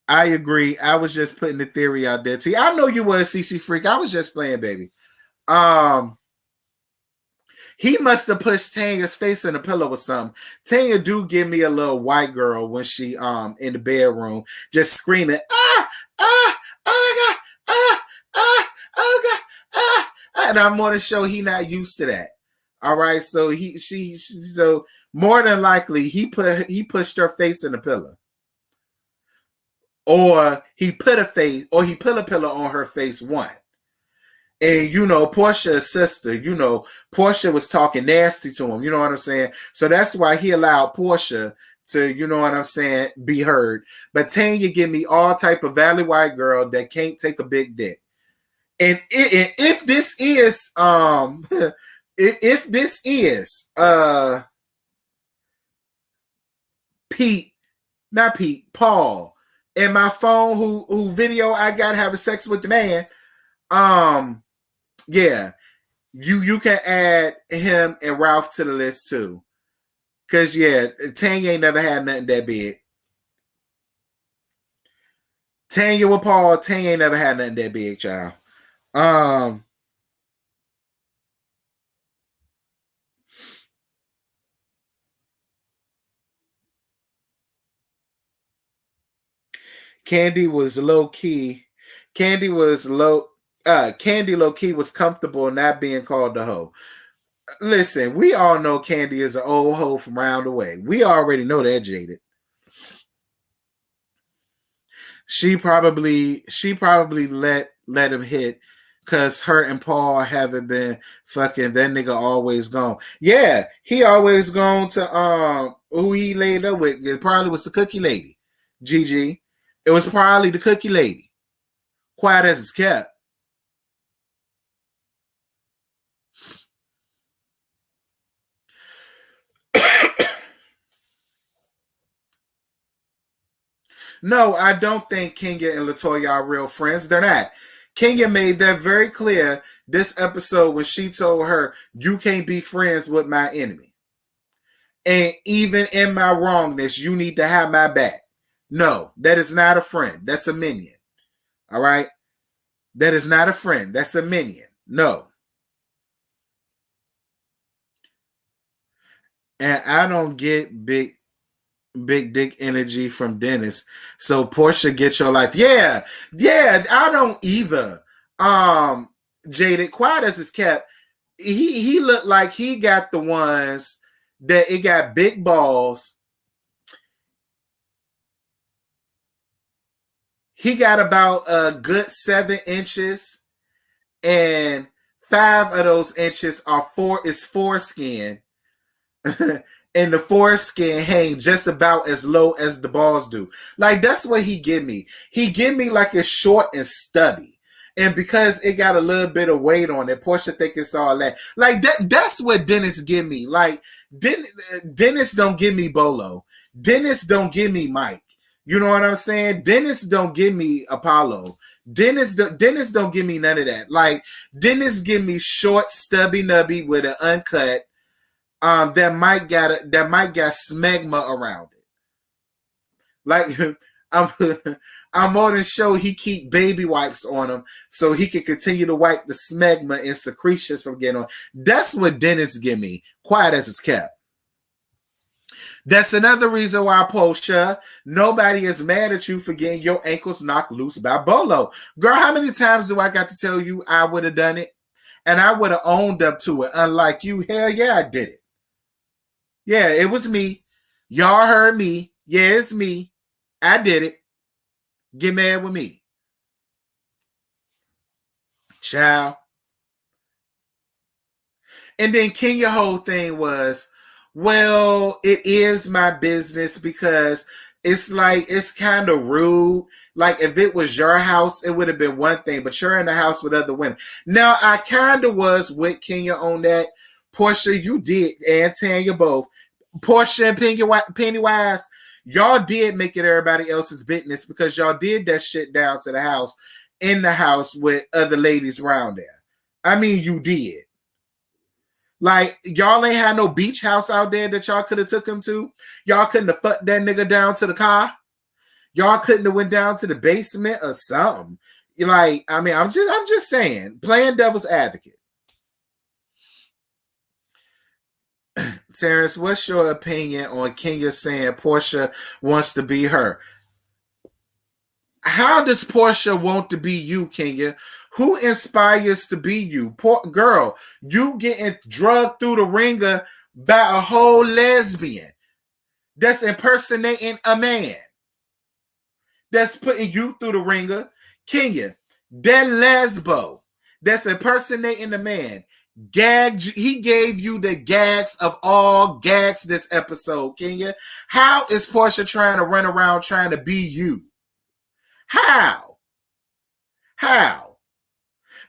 agree. I was just putting the theory out there. I know you were a CC Freak. I was just playing, baby. He must have pushed Tanya's face in a pillow or something. Tanya do give me a little white girl when she in the bedroom just screaming, ah, ah, oh God, ah, ah, oh God, ah. And I'm on the show, he not used to that. All right. So so more than likely he pushed her face in the pillow. Or he put a pillow on her face one. And, you know, Portia's sister, you know, Portia was talking nasty to him. You know what I'm saying? So that's why he allowed Portia to, you know what I'm saying, be heard. But Tanya give me all type of valley white girl that can't take a big dick. And if this is, if this is Paul, and my phone who video I got having sex with the man, yeah, you can add him and Ralph to the list too. Cause yeah, Tanya ain't never had nothing that big. Tanya with Paul, Tanya ain't never had nothing that big, child. Candy was low key. Candy low key was comfortable not being called the hoe. Listen, we all know Candy is an old hoe from round the way. We already know that, Jaded. She probably let him hit because her and Paul haven't been fucking. That nigga always gone. Yeah, he always gone to who he laid up with. It probably was the cookie lady, Gigi. It was probably the cookie lady. Quiet as it's kept. No, I don't think Kenya and LaToya are real friends. They're not. Kenya made that very clear this episode when she told her, you can't be friends with my enemy. And even in my wrongness, you need to have my back. No, that is not a friend. That's a minion. All right? That is not a friend. That's a minion. No. And I don't get big dick energy from Dennis. So Portia, get your life. Yeah, I don't either. Jaded, quiet as it's kept. He looked like he got the ones that it got big balls. He got about a good 7 inches, and 5 of those inches are foreskin. And the foreskin hang just about as low as the balls do. Like, that's what he give me. He give me like it's short and stubby. And because it got a little bit of weight on it, Portia think it's all that. Like, that's what Dennis give me. Like, Dennis don't give me Bolo. Dennis don't give me Mike. You know what I'm saying? Dennis don't give me Apollo. Dennis don't give me none of that. Like, Dennis give me short, stubby nubby with an uncut. That might got smegma around it. Like, I'm on the show. He keep baby wipes on him so he can continue to wipe the smegma and secretions from getting on. That's what Dennis give me. Quiet as it's kept. That's another reason why, Portia, nobody is mad at you for getting your ankles knocked loose by Bolo. Girl, how many times do I got to tell you I would have done it? And I would have owned up to it. Unlike you, hell yeah, I did it. Yeah, it was me. Y'all heard me. Yeah, it's me. I did it. Get mad with me. Child. And then Kenya whole thing was, well, it is my business because it's like, it's kind of rude. Like, if it was your house, it would have been one thing, but you're in the house with other women. Now, I kind of was with Kenya on that. Portia, you did, and Tanya both. Portia and Pennywise, y'all did make it everybody else's business because y'all did that shit down to the house, in the house with other ladies around there. I mean, you did. Like, y'all ain't had no beach house out there that y'all could have took him to. Y'all couldn't have fucked that nigga down to the car. Y'all couldn't have went down to the basement or something. Like, I mean, I'm just saying, playing devil's advocate. Terrence, what's your opinion on Kenya saying Portia wants to be her? How does Portia want to be you, Kenya? Who inspires to be you? Girl, you getting drugged through the ringer by a whole lesbian that's impersonating a man. That's putting you through the ringer. Kenya, that lesbo that's impersonating a man. Gagged, he gave you the gags of all gags this episode, Kenya. How is Portia trying to run around trying to be you? How?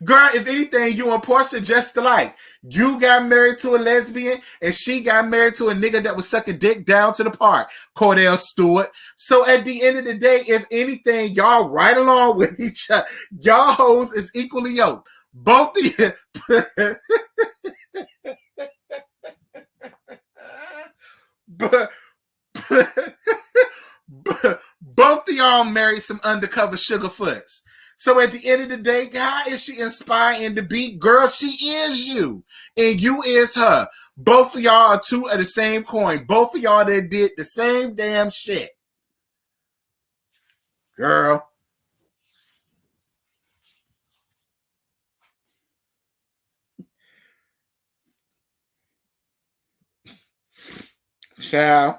Girl, if anything, you and Portia just alike. You got married to a lesbian and she got married to a nigga that was sucking dick down to the park, Cordell Stewart. So at the end of the day, if anything, y'all right along with each other. Y'all hoes is equally yoked. Both of you. Both of y'all married some undercover sugarfoots. So at the end of the day, how is she inspiring to be? Girl, she is you. And you is her. Both of y'all are two of the same coin. Both of y'all that did the same damn shit. Girl. Child.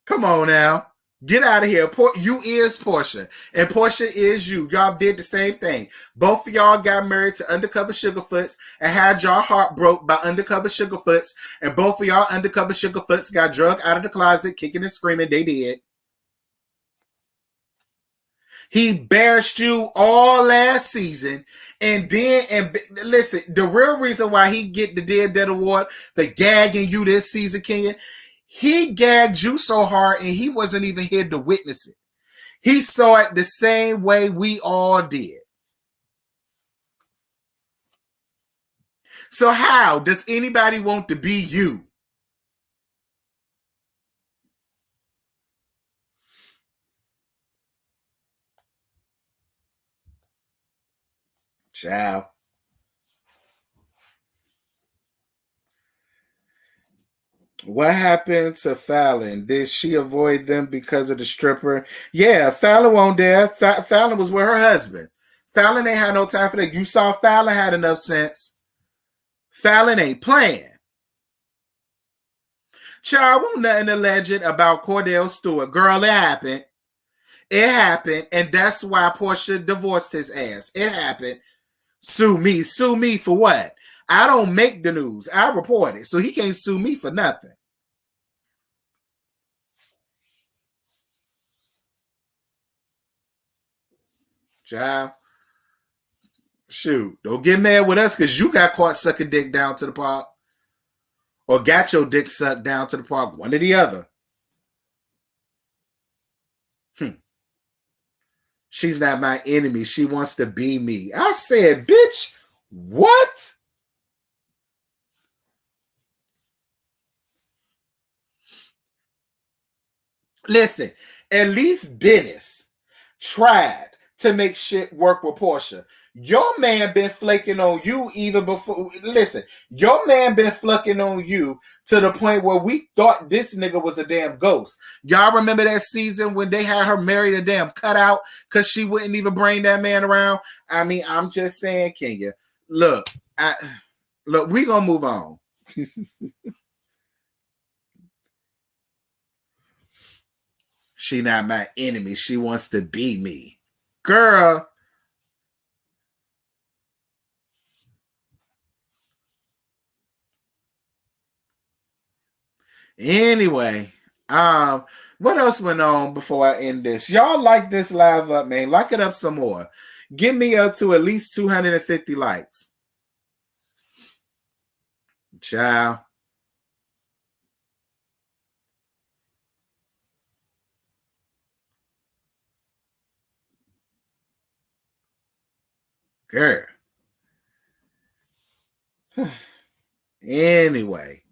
Come on now. Get out of here. You is Portia, and Portia is you. Y'all did the same thing. Both of y'all got married to Undercover Sugarfoots and had y'all heart broke by Undercover Sugarfoots, and both of y'all Undercover Sugarfoots got drugged out of the closet, kicking and screaming. They did. He embarrassed you all last season, and listen, the real reason why he get the Dead Award for gagging you this season, Kenya, he gagged you so hard and he wasn't even here to witness it. He saw it the same way we all did. So how does anybody want to be you? Ciao. What happened to Fallon? Did she avoid them because of the stripper? Yeah, Fallon won't there. Fallon was with her husband. Fallon ain't had no time for that. You saw Fallon had enough sense. Fallon ain't playing. Child, won't nothing alleged about Cordell Stewart. Girl, it happened. It happened, and that's why Portia divorced his ass. It happened. Sue me. Sue me for what? I don't make the news. I report it. So he can't sue me for nothing. Child. Shoot. Don't get mad with us because you got caught sucking dick down to the park. Or got your dick sucked down to the park. One or the other. She's not my enemy. She wants to be me. I said, bitch, what? Listen, at least Dennis tried to make shit work with Portia. Your man been flaking on you even before. Listen, your man been flaking on you to the point where we thought this nigga was a damn ghost. Y'all remember that season when they had her married a damn cutout because she wouldn't even bring that man around? I mean, I'm just saying, Kenya. Look, we gonna move on. She not my enemy. She wants to be me. Girl. Anyway, what else went on before I end this? Y'all like this live up, man. Like it up some more. Get me up to at least 250 likes. Ciao. Girl. Anyway.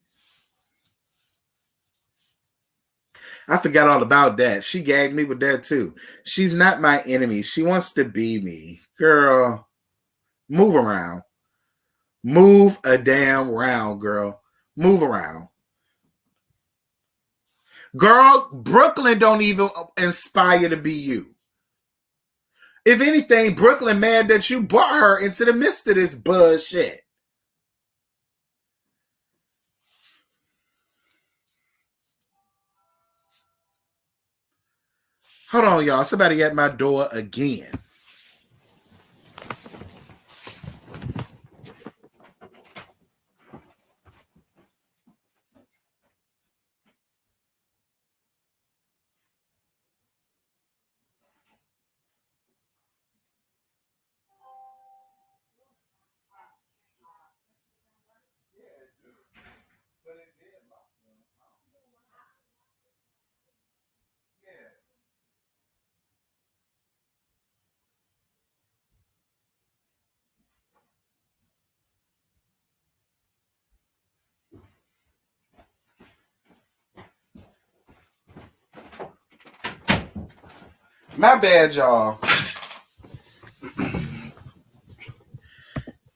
I forgot all about that. She gagged me with that too. She's not my enemy. She wants to be me. Girl, move around. Move a damn round, girl. Move around. Girl, Brooklyn don't even inspire to be you. If anything, Brooklyn mad that you brought her into the midst of this bullshit. Hold on, y'all. Somebody at my door again. My bad, y'all.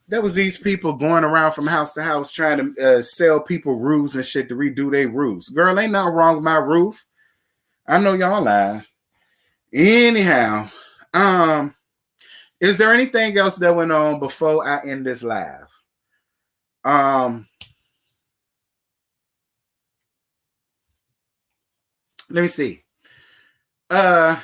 That was these people going around from house to house trying to sell people roofs and shit to redo their roofs. Girl, ain't nothing wrong with my roof. I know y'all lie. Anyhow, is there anything else that went on before I end this live? Let me see. So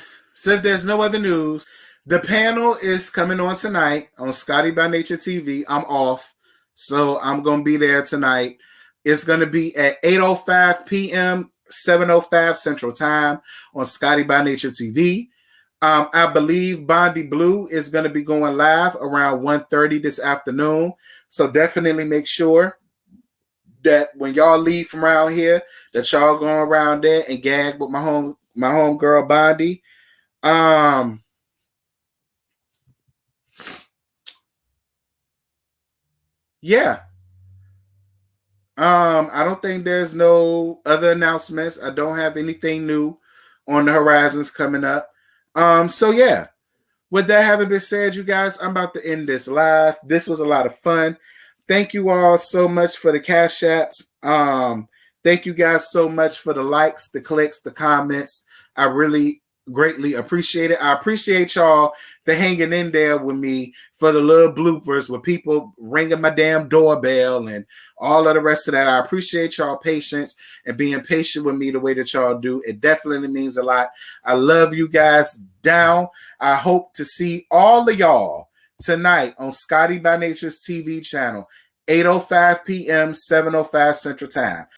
if there's no other news, the panel is coming on tonight on Scotty by Nature TV. I'm off, so I'm gonna be there tonight. It's gonna be at 8:05 p.m., 7:05 Central Time on Scotty by Nature TV. I believe Bondi Blue is gonna be going live around 1:30 this afternoon. So definitely make sure that when y'all leave from around here, that y'all going around there and gag with my home girl Bondi. Yeah. I don't think there's no other announcements. I don't have anything new on the horizons coming up. So yeah. With that having been said, you guys, I'm about to end this live. This was a lot of fun. Thank you all so much for the cash apps. Thank you guys so much for the likes, the clicks, the comments. I really greatly appreciate it. I appreciate y'all for hanging in there with me for the little bloopers with people ringing my damn doorbell and all of the rest of that. I appreciate y'all patience and being patient with me the way that y'all do. It definitely means a lot. I love you guys down. I hope to see all of y'all tonight on Scotty by Nature's TV channel, 8:05 p.m., 7:05 Central Time.